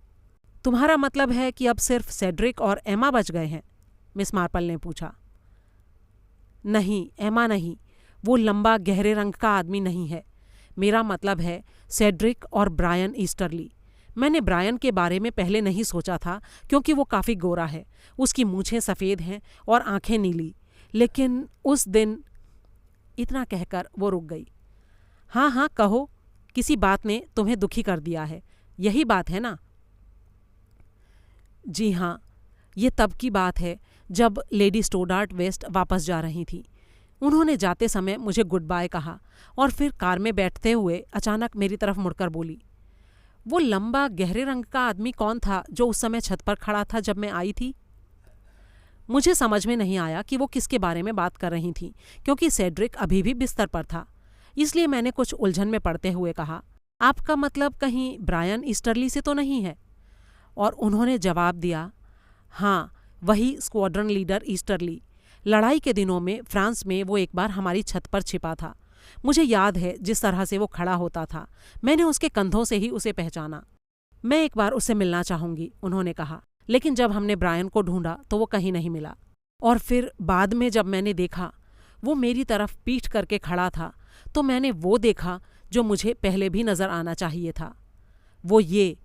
तुम्हारा मतलब है कि अब सिर्फ सेड्रिक और एमा बच गए हैं? मिस मार्पल ने पूछा। नहीं, एमा नहीं, वो लंबा गहरे रंग का आदमी नहीं है। मेरा मतलब है सेड्रिक और ब्रायन ईस्टरली। मैंने ब्रायन के बारे में पहले नहीं सोचा था क्योंकि वो काफ़ी गोरा है, उसकी मूछें सफ़ेद हैं और आंखें नीली। लेकिन उस दिन। इतना कहकर वो रुक गई। हाँ हाँ कहो, किसी बात ने तुम्हें दुखी कर दिया है, यही बात है ना? जी हाँ, ये तब की बात है जब लेडी स्टोडार्ट वेस्ट वापस जा रही थी। उन्होंने जाते समय मुझे गुड बाय कहा और फिर कार में बैठते हुए अचानक मेरी तरफ मुड़कर बोली, वो लंबा गहरे रंग का आदमी कौन था जो उस समय छत पर खड़ा था जब मैं आई थी? मुझे समझ में नहीं आया कि वो किसके बारे में बात कर रही थी, क्योंकि सेड्रिक अभी भी बिस्तर पर था। इसलिए मैंने कुछ उलझन में पड़ते हुए कहा, आपका मतलब कहीं ब्रायन ईस्टरली से तो नहीं है? और उन्होंने जवाब दिया, हाँ, वही स्क्वाड्रन लीडर ईस्टरली। लड़ाई के दिनों में फ्रांस में वो एक बार हमारी छत पर छिपा था। मुझे याद है जिस तरह से वो खड़ा होता था, मैंने उसके कंधों से ही उसे पहचाना। मैं एक बार उससे मिलना चाहूँगी, उन्होंने कहा। लेकिन जब हमने ब्रायन को ढूंढा तो वो कहीं नहीं मिला। और फिर बाद में जब मैंने देखा वो मेरी तरफ पीठ करके खड़ा था, तो मैंने वो देखा जो मुझे पहले भी नज़र आना चाहिए था। वो ये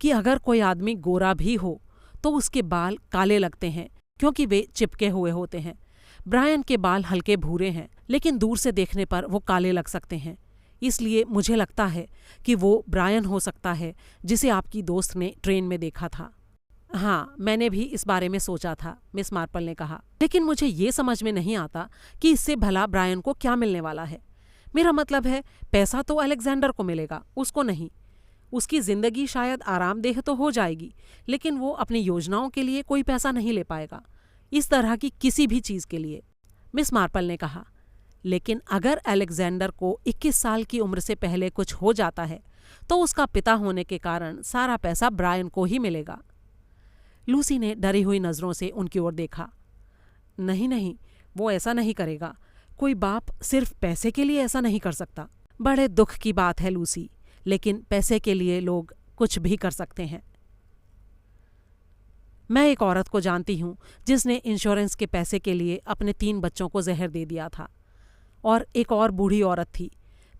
कि अगर कोई आदमी गोरा भी हो तो उसके बाल काले लगते हैं क्योंकि वे चिपके हुए होते हैं। ब्रायन के बाल हल्के भूरे हैं, लेकिन दूर से देखने पर वो काले लग सकते हैं। इसलिए मुझे लगता है कि वो ब्रायन हो सकता है जिसे आपकी दोस्त ने ट्रेन में देखा था। हाँ, मैंने भी इस बारे में सोचा था, मिस मार्पल ने कहा। लेकिन मुझे ये समझ में नहीं आता कि इससे भला ब्रायन को क्या मिलने वाला है। मेरा मतलब है, पैसा तो अलेक्जेंडर को मिलेगा, उसको नहीं। उसकी जिंदगी शायद आरामदेह तो हो जाएगी, लेकिन वो अपनी योजनाओं के लिए कोई पैसा नहीं ले पाएगा, इस तरह की किसी भी चीज़ के लिए। मिस मार्पल ने कहा, लेकिन अगर अलेक्जेंडर को 21 साल की उम्र से पहले कुछ हो जाता है तो उसका पिता होने के कारण सारा पैसा ब्रायन को ही मिलेगा। लूसी ने डरी हुई नज़रों से उनकी ओर देखा। नहीं नहीं, वो ऐसा नहीं करेगा। कोई बाप सिर्फ पैसे के लिए ऐसा नहीं कर सकता। बड़े दुख की बात है लूसी, लेकिन पैसे के लिए लोग कुछ भी कर सकते हैं। मैं एक औरत को जानती हूँ जिसने इंश्योरेंस के पैसे के लिए अपने 3 बच्चों को जहर दे दिया था। और एक और बूढ़ी औरत थी,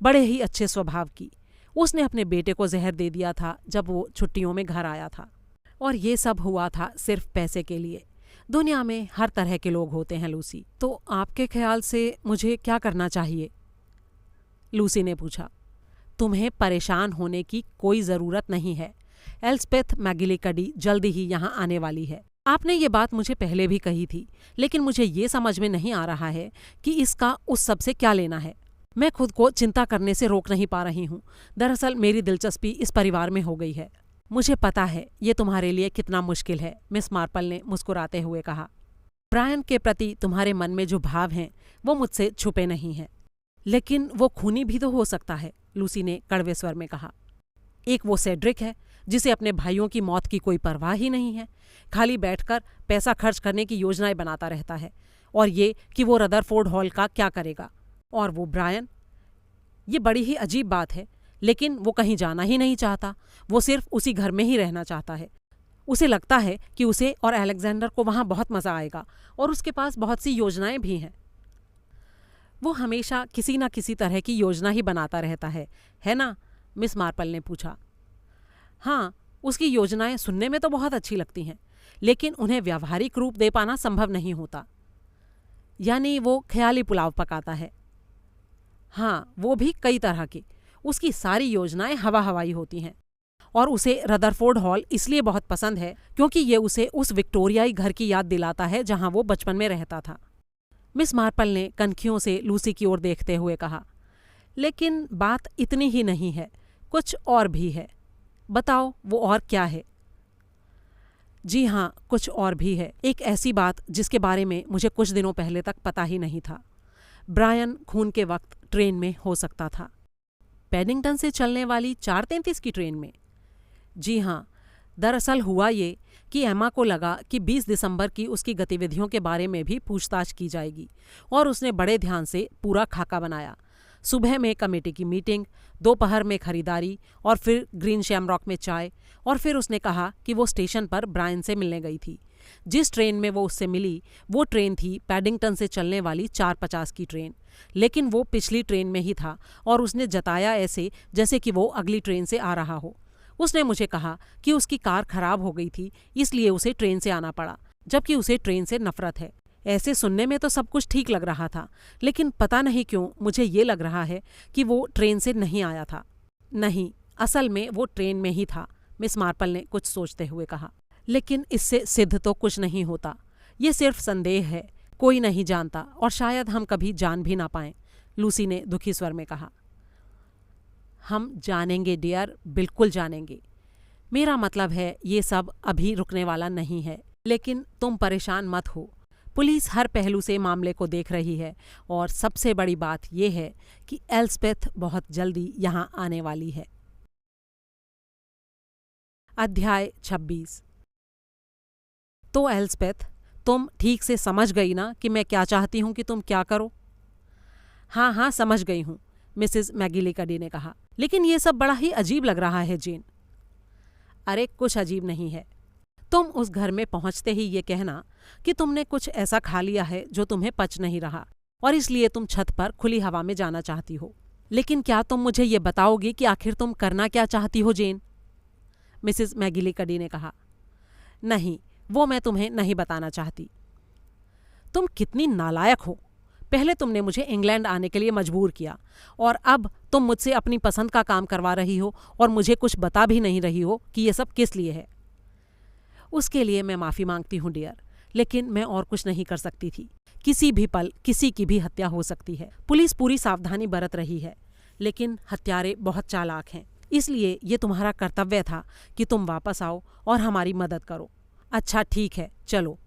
बड़े ही अच्छे स्वभाव की। उसने अपने बेटे को जहर दे दिया था जब वो छुट्टियों में घर आया था। और ये सब हुआ था सिर्फ पैसे के लिए। दुनिया में हर तरह के लोग होते हैं लूसी। तो आपके ख्याल से मुझे क्या करना चाहिए? लूसी ने पूछा। तुम्हें परेशान होने की कोई ज़रूरत नहीं है। एल्स्पेथ मैगिलिकडी जल्दी ही यहाँ आने वाली है। आपने ये बात मुझे पहले भी कही थी, लेकिन मुझे ये समझ में नहीं आ रहा है कि इसका उस सब से क्या लेना है। मैं खुद को चिंता करने से रोक नहीं पा रही हूँ। दरअसल मेरी दिलचस्पी इस परिवार में हो गई है। मुझे पता है ये तुम्हारे लिए कितना मुश्किल है, मिस मार्पल ने मुस्कुराते हुए कहा। ब्रायन के प्रति तुम्हारे मन में जो भाव हैं वो मुझसे छुपे नहीं हैं। लेकिन वो खूनी भी तो हो सकता है, लूसी ने कड़वे स्वर में कहा। एक वो सेड्रिक है जिसे अपने भाइयों की मौत की कोई परवाह ही नहीं है, खाली बैठकर पैसा खर्च करने की योजनाएं बनाता रहता है। और ये कि वो रदरफोर्ड हॉल का क्या करेगा। और वो ब्रायन, ये बड़ी ही अजीब बात है, लेकिन वो कहीं जाना ही नहीं चाहता। वो सिर्फ उसी घर में ही रहना चाहता है। उसे लगता है कि उसे और अलेक्जेंडर को वहाँ बहुत मज़ा आएगा और उसके पास बहुत सी योजनाएं भी हैं। वो हमेशा किसी न किसी तरह की योजना ही बनाता रहता है ना? मिस मार्पल ने पूछा। हाँ, उसकी योजनाएं सुनने में तो बहुत अच्छी लगती हैं, लेकिन उन्हें व्यावहारिक रूप दे पाना संभव नहीं होता। यानी वो ख्याली पुलाव पकाता है। हाँ, वो भी कई तरह की। उसकी सारी योजनाएं हवा हवाई होती हैं। और उसे रदरफोर्ड हॉल इसलिए बहुत पसंद है क्योंकि ये उसे उस विक्टोरियाई घर की याद दिलाता है जहां वो बचपन में रहता था। मिस मार्पल ने कनखियों से लूसी की ओर देखते हुए कहा। लेकिन बात इतनी ही नहीं है, कुछ और भी है। बताओ, वो और क्या है? जी हाँ, कुछ और भी है। एक ऐसी बात जिसके बारे में मुझे कुछ दिनों पहले तक पता ही नहीं था। ब्रायन खून के वक्त ट्रेन में हो सकता था। पैडिंगटन से चलने वाली 4:33 की ट्रेन में? जी हाँ। दरअसल हुआ ये कि एमा को लगा कि 20 दिसंबर की उसकी गतिविधियों के बारे में भी पूछताछ की जाएगी, और उसने बड़े ध्यान से पूरा खाका बनाया। सुबह में कमेटी की मीटिंग, दोपहर में खरीदारी, और फिर ग्रीन शैमरॉक में चाय, और फिर उसने कहा कि वो स्टेशन पर ब्रायन से मिलने गई थी। जिस ट्रेन में वो उससे मिली वो ट्रेन थी पैडिंगटन से चलने वाली 4:50 की ट्रेन, लेकिन वो पिछली ट्रेन में ही था और उसने जताया ऐसे जैसे कि वो अगली ट्रेन से आ रहा हो। उसने मुझे कहा कि उसकी कार खराब हो गई थी, इसलिए उसे ट्रेन से आना पड़ा, जबकि उसे ट्रेन से नफरत है। ऐसे सुनने में तो सब कुछ ठीक लग रहा था, लेकिन पता नहीं क्यों मुझे ये लग रहा है कि वो ट्रेन से नहीं आया था। नहीं, असल में वो ट्रेन में ही था, मिस मार्पल ने कुछ सोचते हुए कहा। लेकिन इससे सिद्ध तो कुछ नहीं होता, ये सिर्फ संदेह है, कोई नहीं जानता, और शायद हम कभी जान भी ना पाएं, लूसी ने दुखी स्वर में कहा। हम जानेंगे डियर, बिल्कुल जानेंगे। मेरा मतलब है ये सब अभी रुकने वाला नहीं है, लेकिन तुम परेशान मत हो। पुलिस हर पहलू से मामले को देख रही है, और सबसे बड़ी बात यह है कि एल्स्पेथ बहुत जल्दी यहाँ आने वाली है। अध्याय 26। तो एल्स्पेथ, तुम ठीक से समझ गई ना कि मैं क्या चाहती हूँ कि तुम क्या करो? हाँ हाँ, समझ गई हूँ, मिसेस मैगिलिकडी ने कहा। लेकिन ये सब बड़ा ही अजीब लग रहा है जेन। अरे कुछ अजीब नहीं है। तुम उस घर में पहुंचते ही ये कहना कि तुमने कुछ ऐसा खा लिया है जो तुम्हें पच नहीं रहा, और इसलिए तुम छत पर खुली हवा में जाना चाहती हो। लेकिन क्या तुम मुझे ये बताओगी कि आखिर तुम करना क्या चाहती हो जेन? मिसेस मैगिलिकडी ने कहा। नहीं, वो मैं तुम्हें नहीं बताना चाहती। तुम कितनी नालायक हो। पहले तुमने मुझे इंग्लैंड आने के लिए मजबूर किया, और अब तुम मुझसे अपनी पसंद का काम करवा रही हो और मुझे कुछ बता भी नहीं रही हो कि ये सब किस लिए है। उसके लिए मैं माफ़ी मांगती हूँ डियर, लेकिन मैं और कुछ नहीं कर सकती थी। किसी भी पल किसी की भी हत्या हो सकती है। पुलिस पूरी सावधानी बरत रही है, लेकिन हत्यारे बहुत चालाक हैं। इसलिए ये तुम्हारा कर्तव्य था कि तुम वापस आओ और हमारी मदद करो। अच्छा ठीक है, चलो।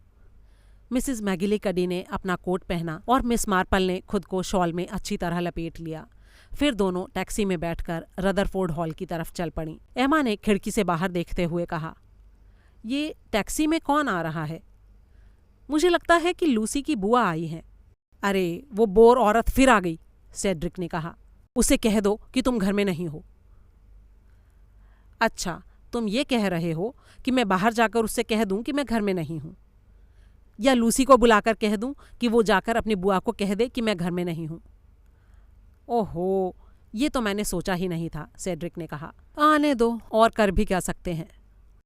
मिसेस मैगिलिकडी ने अपना कोट पहना और मिस मार्पल ने खुद को शॉल में अच्छी तरह लपेट लिया। फिर दोनों टैक्सी में बैठकर रदरफोर्ड हॉल की तरफ चल पड़ी। एमा ने खिड़की से बाहर देखते हुए कहा, ये टैक्सी में कौन आ रहा है? मुझे लगता है कि लूसी की बुआ आई हैं। अरे वो बोर औरत फिर आ गई, सेड्रिक ने कहा। उसे कह दो कि तुम घर में नहीं हो। अच्छा, तुम ये कह रहे हो कि मैं बाहर जाकर उससे कह दूं कि मैं घर में नहीं हूं, या लूसी को बुलाकर कह दूं कि वो जाकर अपनी बुआ को कह दे कि मैं घर में नहीं हूं? ओहो, ये तो मैंने सोचा ही नहीं था, सेड्रिक ने कहा। आने दो, और कर भी क्या सकते हैं।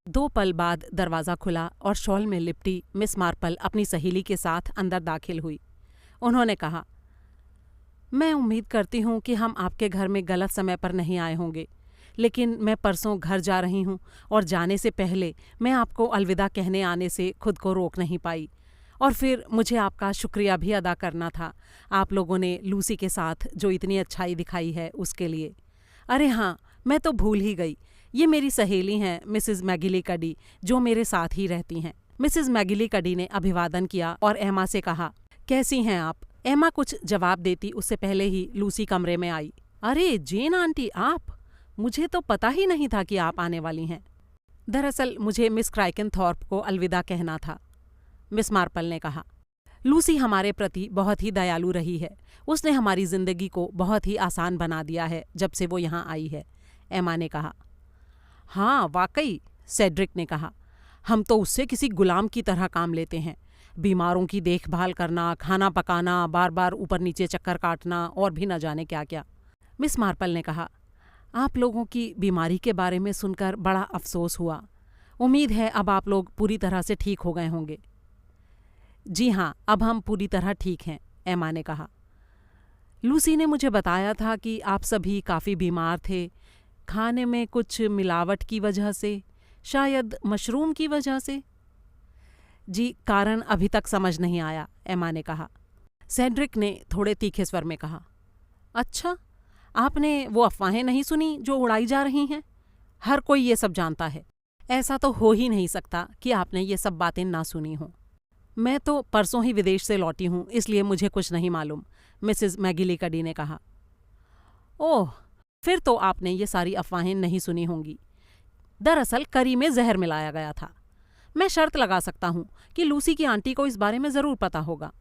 2 पल बाद दरवाज़ा खुला और शॉल में लिपटी मिस मार्पल अपनी सहेली के साथ अंदर दाखिल हुई। उन्होंने कहा, मैं उम्मीद करती हूँ कि हम आपके घर में गलत समय पर नहीं आए होंगे, लेकिन मैं परसों घर जा रही हूँ और जाने से पहले मैं आपको अलविदा कहने आने से खुद को रोक नहीं पाई। और फिर मुझे आपका शुक्रिया भी अदा करना था, आप लोगों ने लूसी के साथ जो इतनी अच्छाई दिखाई है उसके लिए। अरे हाँ, मैं तो भूल ही गई, ये मेरी सहेली हैं मिसेस मैगिलिकडी, जो मेरे साथ ही रहती हैं। मिसेस मैगिलिकडी ने अभिवादन किया और एमा से कहा, कैसी हैं आप? एमा कुछ जवाब देती उससे पहले ही लूसी कमरे में आई। अरे जेन आंटी, आप? मुझे तो पता ही नहीं था कि आप आने वाली हैं। दरअसल मुझे मिस क्राइकनथॉर्प को अलविदा कहना था, मिस मार्पल ने कहा। लूसी हमारे प्रति बहुत ही दयालु रही है। उसने हमारी जिंदगी को बहुत ही आसान बना दिया है जब से वो यहाँ आई है, एमा ने कहा। हाँ वाकई, सेड्रिक ने कहा। हम तो उससे किसी गुलाम की तरह काम लेते हैं। बीमारों की देखभाल करना, खाना पकाना, बार बार ऊपर नीचे चक्कर काटना, और भी न जाने क्या क्या। मिस मार्पल ने कहा, आप लोगों की बीमारी के बारे में सुनकर बड़ा अफसोस हुआ। उम्मीद है अब आप लोग पूरी तरह से ठीक हो गए होंगे। जी हाँ, अब हम पूरी तरह ठीक हैं, एमा ने कहा। लूसी ने मुझे बताया था कि आप सभी काफ़ी बीमार थे, खाने में कुछ मिलावट की वजह से, शायद मशरूम की वजह से। जी, कारण अभी तक समझ नहीं आया, एमा ने कहा। सेड्रिक ने थोड़े तीखे स्वर में कहा, अच्छा, आपने वो अफवाहें नहीं सुनी जो उड़ाई जा रही हैं? हर कोई ये सब जानता है। ऐसा तो हो ही नहीं सकता कि आपने ये सब बातें ना सुनी हों। मैं तो परसों ही विदेश से लौटी हूँ, इसलिए मुझे कुछ नहीं मालूम, मिसेस मैगिलिकडी ने कहा। ओह, फिर तो आपने ये सारी अफवाहें नहीं सुनी होंगी। दरअसल करी में जहर मिलाया गया था। मैं शर्त लगा सकता हूँ कि लूसी की आंटी को इस बारे में ज़रूर पता होगा।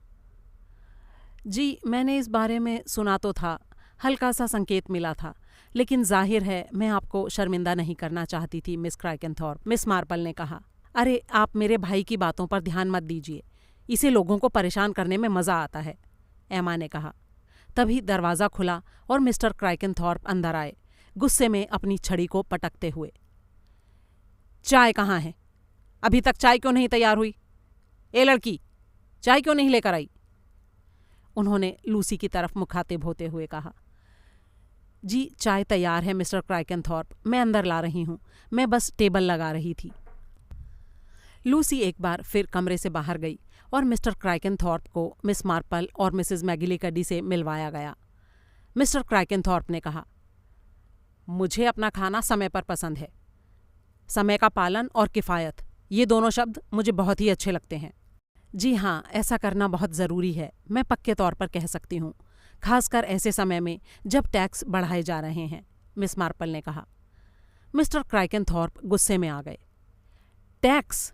जी, मैंने इस बारे में सुना तो था, हल्का सा संकेत मिला था, लेकिन जाहिर है मैं आपको शर्मिंदा नहीं करना चाहती थी मिस क्राइकेनथॉर्प, मिस मार्पल ने कहा। अरे, आप मेरे भाई की बातों पर ध्यान मत दीजिए, इसे लोगों को परेशान करने में मज़ा आता है, एमा ने कहा। तभी दरवाज़ा खुला और मिस्टर क्राइकेनथॉर्प अंदर आए, गुस्से में अपनी छड़ी को पटकते हुए। चाय कहाँ है? अभी तक चाय क्यों नहीं तैयार हुई? ए लड़की, चाय क्यों नहीं लेकर आई? उन्होंने लूसी की तरफ मुखातिब होते हुए कहा। जी, चाय तैयार है मिस्टर क्राइकेनथॉर्प, मैं अंदर ला रही हूँ, मैं बस टेबल लगा रही थी। लूसी एक बार फिर कमरे से बाहर गई और मिस्टर क्राइकेनथॉर्प को मिस मार्पल और मिसेस मैगिलीकडी से मिलवाया गया। मिस्टर क्राइकेनथॉर्प ने कहा, मुझे अपना खाना समय पर पसंद है। समय का पालन और किफ़ायत, ये दोनों शब्द मुझे बहुत ही अच्छे लगते हैं। जी हाँ, ऐसा करना बहुत ज़रूरी है, मैं पक्के तौर पर कह सकती हूँ, खासकर ऐसे समय में जब टैक्स बढ़ाए जा रहे हैं, मिस मार्पल ने कहा। मिस्टर क्राइकेनथॉर्प गुस्से में आ गए। टैक्स?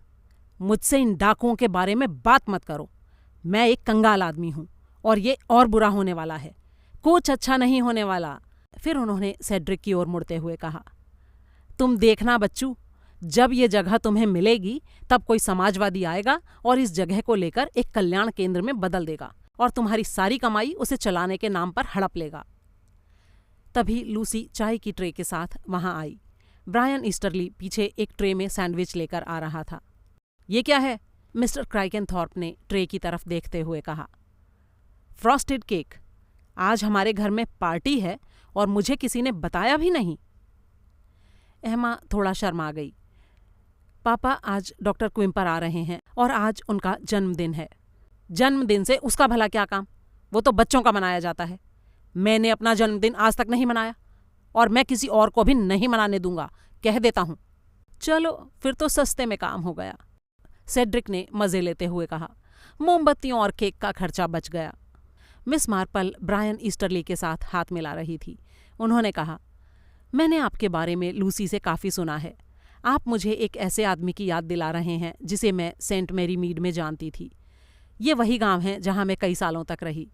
मुझसे इन डाकुओं के बारे में बात मत करो। मैं एक कंगाल आदमी हूँ और ये और बुरा होने वाला है, कुछ अच्छा नहीं होने वाला। फिर उन्होंने सेड्रिक की ओर मुड़ते हुए कहा, तुम देखना बच्चू, जब ये जगह तुम्हें मिलेगी तब कोई समाजवादी आएगा और इस जगह को लेकर एक कल्याण केंद्र में बदल देगा और तुम्हारी सारी कमाई उसे चलाने के नाम पर हड़प लेगा। तभी लूसी चाय की ट्रे के साथ वहां आई। ब्रायन ईस्टरली पीछे एक ट्रे में सैंडविच लेकर आ रहा था। ये क्या है? मिस्टर क्राइकेनथॉर्प ने ट्रे की तरफ देखते हुए कहा। Frosted cake. आज हमारे घर में पार्टी है और मुझे किसी ने बताया भी नहीं। एमा थोड़ा शर्मा गई। पापा आज डॉक्टर क्विम्पर आ रहे हैं और आज उनका जन्मदिन है। जन्मदिन से उसका भला क्या काम? वो तो बच्चों का मनाया जाता है। मैंने अपना जन्मदिन आज तक नहीं मनाया और मैं किसी और को भी नहीं मनाने दूंगा, कह देता हूं। चलो, फिर तो सस्ते में काम हो गया, सेड्रिक ने मजे लेते हुए कहा। मोमबत्तियों और केक का खर्चा बच गया। मिस मार्पल ब्रायन ईस्टरली के साथ हाथ मिला रही थी। उन्होंने कहा, मैंने आपके बारे में लूसी से काफ़ी सुना है। आप मुझे एक ऐसे आदमी की याद दिला रहे हैं जिसे मैं सेंट मैरी मीड में जानती थी। ये वही गांव है जहां मैं कई सालों तक रही।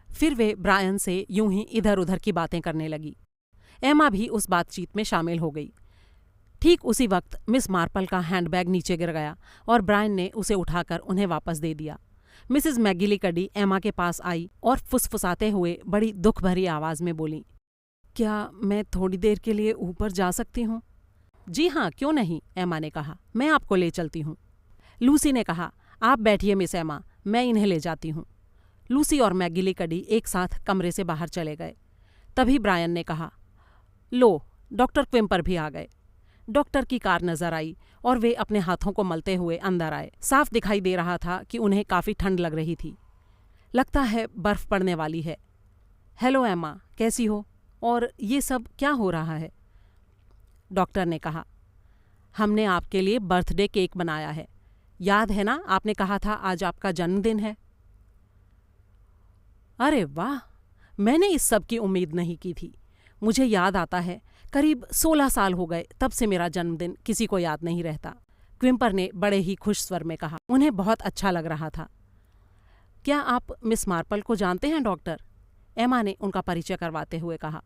फिर वे ब्रायन से यूं ही इधर उधर की बातें करने लगी। एमा भी उस बातचीत में शामिल हो गई। ठीक उसी वक्त मिस मार्पल का हैंडबैग नीचे गिर गया और ब्रायन ने उसे उठाकर उन्हें वापस दे दिया। मिसेस मैगिलीकडी एमा के पास आई और फुसफुसाते हुए बड़ी दुख भरी आवाज़ में बोली, क्या मैं थोड़ी देर के लिए ऊपर जा सकती हूँ? जी हाँ, क्यों नहीं, एमा ने कहा, मैं आपको ले चलती हूँ। लूसी ने कहा, आप बैठिए मिस एमा, मैं इन्हें ले जाती हूँ। लूसी और मैगिलीकडी एक साथ कमरे से बाहर चले गए। तभी ब्रायन ने कहा, लो, डॉक्टर क्विम्पर भी आ गए। डॉक्टर की कार नजर आई और वे अपने हाथों को मलते हुए अंदर आए। साफ दिखाई दे रहा था कि उन्हें काफ़ी ठंड लग रही थी। लगता है बर्फ पड़ने वाली है। हेलो एमा, कैसी हो? और ये सब क्या हो रहा है? डॉक्टर ने कहा, हमने आपके लिए बर्थडे केक बनाया है। याद है ना, आपने कहा था आज आपका जन्मदिन है। अरे वाह, मैंने इस सब की उम्मीद नहीं की थी। मुझे याद आता है, करीब 16 साल हो गए तब से मेरा जन्मदिन किसी को याद नहीं रहता। क्विम्पर ने बड़े ही खुश स्वर में कहा। उन्हें बहुत अच्छा लग रहा था। क्या आप मिस मार्पल को जानते हैं डॉक्टर? एमा ने उनका परिचय करवाते हुए कहा।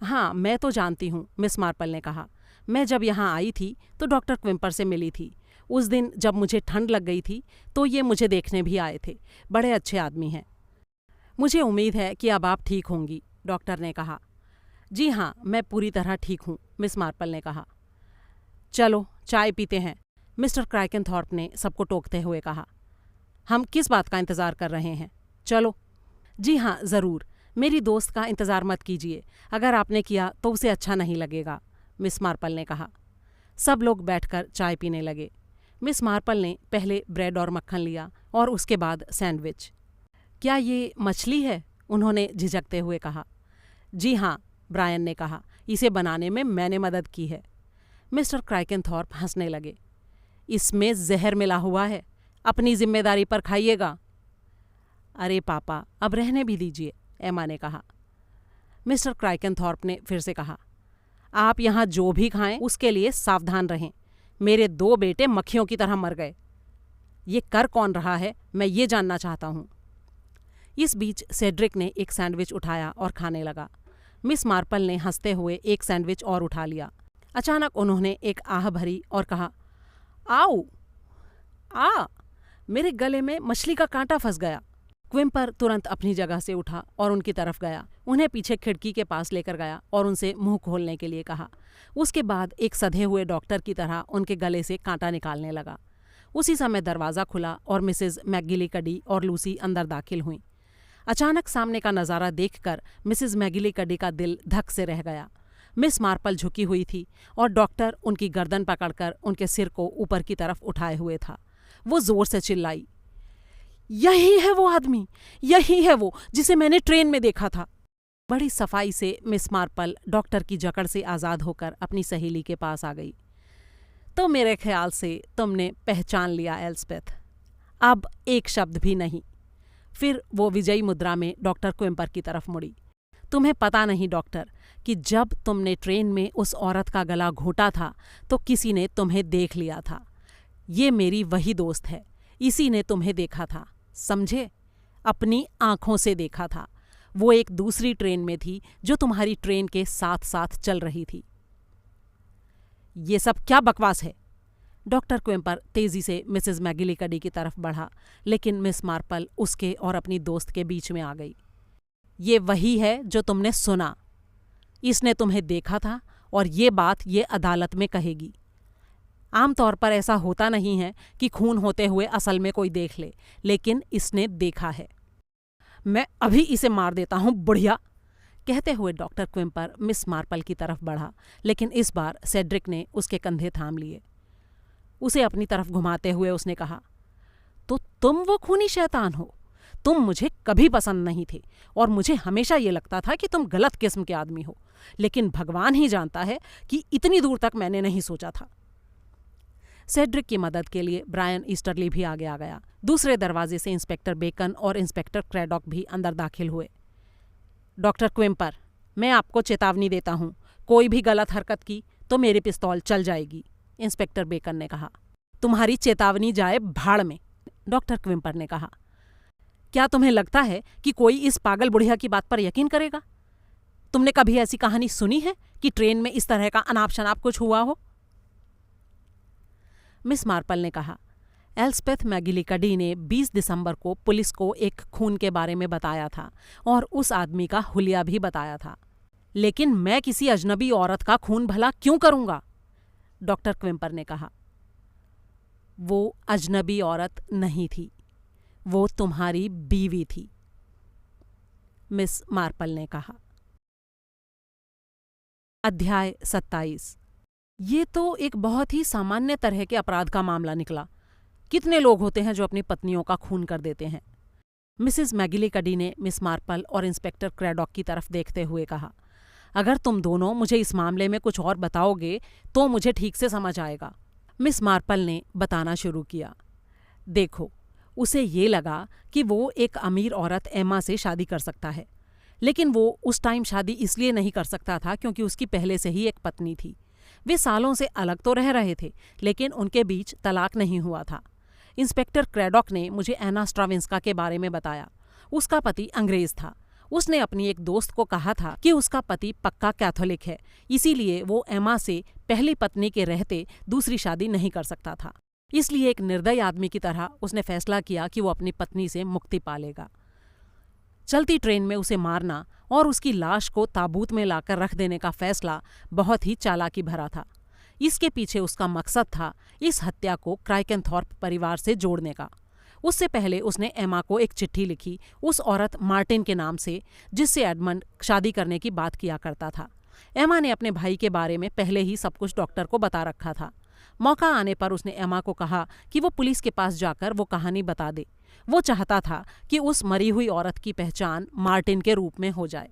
हाँ, मैं तो जानती हूँ, मिस मार्पल ने कहा। मैं जब यहाँ आई थी तो डॉक्टर क्विम्पर से मिली थी। उस दिन जब मुझे ठंड लग गई थी तो ये मुझे देखने भी आए थे। बड़े अच्छे आदमी हैं। मुझे उम्मीद है कि अब आप ठीक होंगी, डॉक्टर ने कहा। जी हाँ, मैं पूरी तरह ठीक हूँ, मिस मार्पल ने कहा। चलो चाय पीते हैं, मिस्टर क्राइकेनथॉर्प ने सबको टोकते हुए कहा। हम किस बात का इंतज़ार कर रहे हैं? चलो। जी हाँ, ज़रूर। मेरी दोस्त का इंतज़ार मत कीजिए, अगर आपने किया तो उसे अच्छा नहीं लगेगा, मिस मार्पल ने कहा। सब लोग बैठकर चाय पीने लगे। मिस मार्पल ने पहले ब्रेड और मक्खन लिया और उसके बाद सैंडविच। क्या ये मछली है? उन्होंने झिझकते हुए कहा। जी हाँ, ब्रायन ने कहा, इसे बनाने में मैंने मदद की है। मिस्टर क्राइकेनथॉर्प हंसने लगे। इसमें जहर मिला हुआ है, अपनी जिम्मेदारी पर खाइएगा। अरे पापा, अब रहने भी दीजिए, एमा ने कहा। मिस्टर क्राइकेनथॉर्प ने फिर से कहा, आप यहाँ जो भी खाएं उसके लिए सावधान रहें। मेरे 2 बेटे मक्खियों की तरह मर गए। ये कर कौन रहा है, मैं ये जानना चाहता हूँ। इस बीच सेड्रिक ने एक सैंडविच उठाया और खाने लगा। मिस मार्पल ने हंसते हुए एक सैंडविच और उठा लिया। अचानक उन्होंने एक आह भरी और कहा, आओ आ, मेरे गले में मछली का कांटा फंस गया। क्विम्पर तुरंत अपनी जगह से उठा और उनकी तरफ गया, उन्हें पीछे खिड़की के पास लेकर गया और उनसे मुंह खोलने के लिए कहा। उसके बाद एक सधे हुए डॉक्टर की तरह उनके गले से कांटा निकालने लगा। उसी समय दरवाज़ा खुला और मिसेज मैकगिलीकडी और लूसी अंदर दाखिल हुईं। अचानक सामने का नज़ारा देखकर मिसेज मैकगिलीकडी का दिल धक से रह गया। मिस मार्पल झुकी हुई थी और डॉक्टर उनकी गर्दन पकड़कर उनके सिर को ऊपर की तरफ उठाए हुए था। वो जोर से चिल्लाई, यही है वो आदमी, यही है वो जिसे मैंने ट्रेन में देखा था। बड़ी सफाई से मिस मार्पल डॉक्टर की जकड़ से आज़ाद होकर अपनी सहेली के पास आ गई। तो मेरे ख्याल से तुमने पहचान लिया एल्स्पेथ, अब एक शब्द भी नहीं। फिर वो विजयी मुद्रा में डॉक्टर क्विम्पर की तरफ मुड़ी। तुम्हें पता नहीं डॉक्टर कि जब तुमने ट्रेन में उस औरत का गला घोंटा था तो किसी ने तुम्हें देख लिया था। ये मेरी वही दोस्त है, इसी ने तुम्हें देखा था, समझे? अपनी आंखों से देखा था। वो एक दूसरी ट्रेन में थी जो तुम्हारी ट्रेन के साथ साथ चल रही थी। ये सब क्या बकवास है? डॉक्टर क्विम्पर तेजी से मिसेज मैकगिलीकडी की तरफ बढ़ा, लेकिन मिस मार्पल उसके और अपनी दोस्त के बीच में आ गई। ये वही है जो तुमने सुना। इसने तुम्हें देखा था और ये बात ये अदालत में कहेगी। आमतौर पर ऐसा होता नहीं है कि खून होते हुए असल में कोई देख ले, लेकिन इसने देखा है। मैं अभी इसे मार देता हूँ बुढ़िया, कहते हुए डॉक्टर क्विम्पर मिस मार्पल की तरफ बढ़ा, लेकिन इस बार सेड्रिक ने उसके कंधे थाम लिए। उसे अपनी तरफ घुमाते हुए उसने कहा, तो तुम वो खूनी शैतान हो। तुम मुझे कभी पसंद नहीं थे और मुझे हमेशा ये लगता था कि तुम गलत किस्म के आदमी हो, लेकिन भगवान ही जानता है कि इतनी दूर तक मैंने नहीं सोचा था। सेड्रिक की मदद के लिए ब्रायन ईस्टरली भी आगे आ गया। दूसरे दरवाजे से इंस्पेक्टर बेकन और इंस्पेक्टर क्रैडॉक भी अंदर दाखिल हुए। डॉक्टर क्विम्पर, मैं आपको चेतावनी देता हूँ, कोई भी गलत हरकत की तो मेरी पिस्तौल चल जाएगी, इंस्पेक्टर बेकन ने कहा। तुम्हारी चेतावनी जाए भाड़ में, डॉक्टर क्विम्पर ने कहा। क्या तुम्हें लगता है कि कोई इस पागल बुढ़िया की बात पर यकीन करेगा? तुमने कभी ऐसी कहानी सुनी है कि ट्रेन में इस तरह का अनाप शनाप कुछ हुआ हो? मिस मार्पल ने कहा, एल्स्पेथ मैकगिलीकडी ने 20 दिसंबर को पुलिस को एक खून के बारे में बताया था और उस आदमी का हुलिया भी बताया था। लेकिन मैं किसी अजनबी औरत का खून भला क्यों करूंगा? डॉक्टर क्विम्पर ने कहा। वो अजनबी औरत नहीं थी, वो तुम्हारी बीवी थी, मिस मार्पल ने कहा। अध्याय 27। ये तो एक बहुत ही सामान्य तरह के अपराध का मामला निकला। कितने लोग होते हैं जो अपनी पत्नियों का खून कर देते हैं? मिसेस मैकगिलीकडी ने मिस मार्पल और इंस्पेक्टर क्रैडॉक की तरफ देखते हुए कहा, अगर तुम दोनों मुझे इस मामले में कुछ और बताओगे तो मुझे ठीक से समझ आएगा। मिस मार्पल ने बताना शुरू किया। देखो, उसे ये लगा कि वो एक अमीर औरत एमा से शादी कर सकता है, लेकिन वो उस टाइम शादी इसलिए नहीं कर सकता था क्योंकि उसकी पहले से ही एक पत्नी थी। वे सालों से अलग तो रह रहे थे, लेकिन उनके बीच तलाक नहीं हुआ था। इंस्पेक्टर क्रैडॉक ने मुझे एना स्ट्राविंस्का के बारे में बताया। उसका पति अंग्रेज था। उसने अपनी एक दोस्त को कहा था कि उसका पति पक्का कैथोलिक है, इसीलिए वो एमा से पहली पत्नी के रहते दूसरी शादी नहीं कर सकता था। इसलिए एक निर्दयी आदमी की तरह उसने फैसला किया कि वो अपनी पत्नी से मुक्ति पा लेगा। चलती ट्रेन में उसे मारना और उसकी लाश को ताबूत में लाकर रख देने का फैसला बहुत ही चालाकी भरा था। इसके पीछे उसका मकसद था इस हत्या को क्राइकेनथॉर्प परिवार से जोड़ने का। उससे पहले उसने एमा को एक चिट्ठी लिखी, उस औरत मार्टिन के नाम से जिससे एडमंड शादी करने की बात किया करता था। एमा ने अपने भाई के बारे में पहले ही सब कुछ डॉक्टर को बता रखा था। मौका आने पर उसने एमा को कहा कि वो पुलिस के पास जाकर वो कहानी बता दे। वो चाहता था कि उस मरी हुई औरत की पहचान मार्टिन के रूप में हो जाए।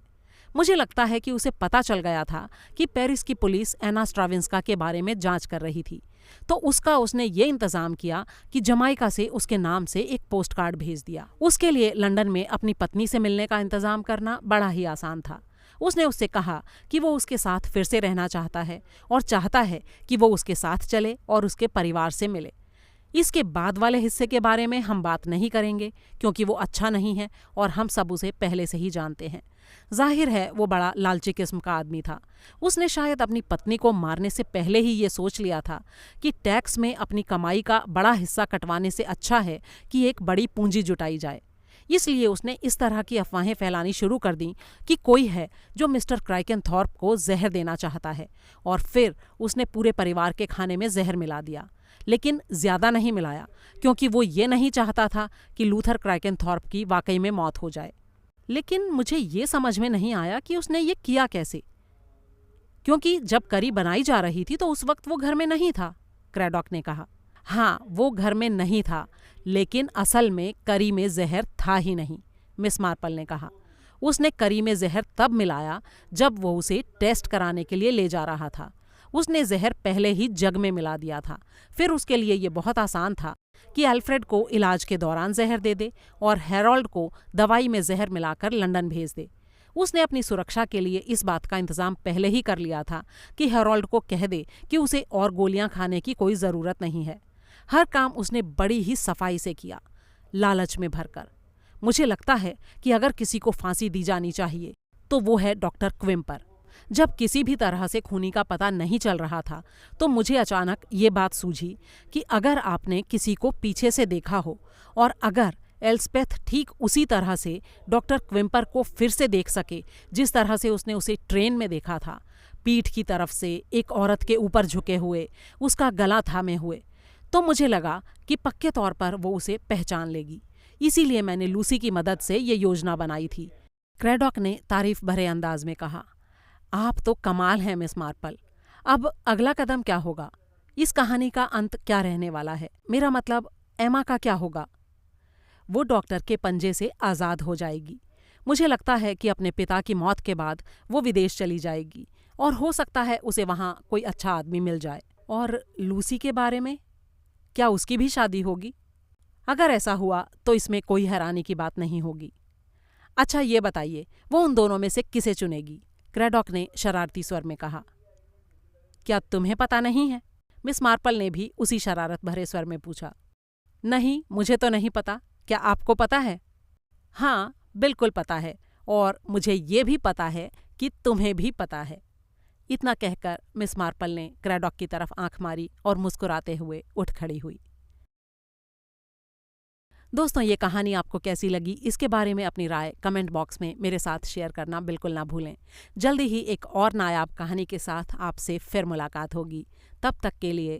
मुझे लगता है कि उसे पता चल गया था कि पेरिस की पुलिस एना स्ट्राविंस्का के बारे में जांच कर रही थी, तो उसने ये इंतजाम किया कि जमाइका से उसके नाम से एक पोस्ट कार्ड भेज दिया। उसके लिए लंदन में अपनी पत्नी से मिलने का इंतजाम करना बड़ा ही आसान था। उसने उससे कहा कि वो उसके साथ फिर से रहना चाहता है और चाहता है कि वो उसके साथ चले और उसके परिवार से मिले। इसके बाद वाले हिस्से के बारे में हम बात नहीं करेंगे क्योंकि वो अच्छा नहीं है और हम सब उसे पहले से ही जानते हैं। जाहिर है वो बड़ा लालची किस्म का आदमी था। उसने शायद अपनी पत्नी को मारने से पहले ही ये सोच लिया था कि टैक्स में अपनी कमाई का बड़ा हिस्सा कटवाने से अच्छा है कि एक बड़ी पूंजी जुटाई जाए। इसलिए उसने इस तरह की अफवाहें फैलानी शुरू कर दी कि कोई है जो मिस्टर क्राइकेनथॉर्प को जहर देना चाहता है, और फिर उसने पूरे परिवार के खाने में जहर मिला दिया, लेकिन ज्यादा नहीं मिलाया क्योंकि वो ये नहीं चाहता था कि लूथर क्राइकेनथॉर्प की वाकई में मौत हो जाए। लेकिन मुझे ये समझ में नहीं आया कि उसने ये किया कैसे, क्योंकि जब करी बनाई जा रही थी तो उस वक्त वो घर में नहीं था, क्रैडॉक ने कहा। हाँ, वो घर में नहीं था, लेकिन असल में करी में जहर था ही नहीं, मिस मार्पल ने कहा। उसने करी में जहर तब मिलाया जब वो उसे टेस्ट कराने के लिए ले जा रहा था। उसने जहर पहले ही जग में मिला दिया था। फिर उसके लिए ये बहुत आसान था कि एल्फ्रेड को इलाज के दौरान जहर दे दे और हैरोल्ड को दवाई में जहर मिलाकर लंदन भेज दे। उसने अपनी सुरक्षा के लिए इस बात का इंतजाम पहले ही कर लिया था कि हैरोल्ड को कह दे कि उसे और गोलियां खाने की कोई ज़रूरत नहीं है। हर काम उसने बड़ी ही सफाई से किया, लालच में भरकर। मुझे लगता है कि अगर किसी को फांसी दी जानी चाहिए तो वो है डॉक्टर क्विम्पर। जब किसी भी तरह से खूनी का पता नहीं चल रहा था तो मुझे अचानक ये बात सूझी कि अगर आपने किसी को पीछे से देखा हो और अगर एल्स्पेथ ठीक उसी तरह से डॉक्टर क्विम्पर को फिर से देख सके जिस तरह से उसने उसे ट्रेन में देखा था, पीठ की तरफ से एक औरत के ऊपर झुके हुए, उसका गला थामे हुए, तो मुझे लगा कि पक्के तौर पर वो उसे पहचान लेगी। इसीलिए मैंने लूसी की मदद से ये योजना बनाई थी। क्रैडॉक ने तारीफ भरे अंदाज में कहा। आप तो कमाल हैं मिस मार्पल। अब अगला कदम क्या होगा? इस कहानी का अंत क्या रहने वाला है? मेरा मतलब एमा का क्या होगा? वो डॉक्टर के पंजे से आज़ाद हो जाएगी। मुझे लगता है कि अपने पिता की मौत के बाद वो विदेश चली जाएगी और हो सकता है उसे वहाँ कोई अच्छा आदमी मिल जाए। और लूसी के बारे में, क्या उसकी भी शादी होगी? अगर ऐसा हुआ तो इसमें कोई हैरानी की बात नहीं होगी। अच्छा ये बताइए, वो उन दोनों में से किसे चुनेगी? क्रैडॉक ने शरारती स्वर में कहा। क्या तुम्हें पता नहीं है? मिस मार्पल ने भी उसी शरारत भरे स्वर में पूछा। नहीं, मुझे तो नहीं पता। क्या आपको पता है? हाँ, बिल्कुल पता है, और मुझे ये भी पता है कि तुम्हें भी पता है। इतना कहकर मिस मार्पल ने क्रैडॉक की तरफ आंख मारी और मुस्कुराते हुए उठ खड़ी हुई। दोस्तों, ये कहानी आपको कैसी लगी, इसके बारे में अपनी राय कमेंट बॉक्स में मेरे साथ शेयर करना बिल्कुल ना भूलें। जल्दी ही एक और नायाब कहानी के साथ आपसे फिर मुलाकात होगी। तब तक के लिए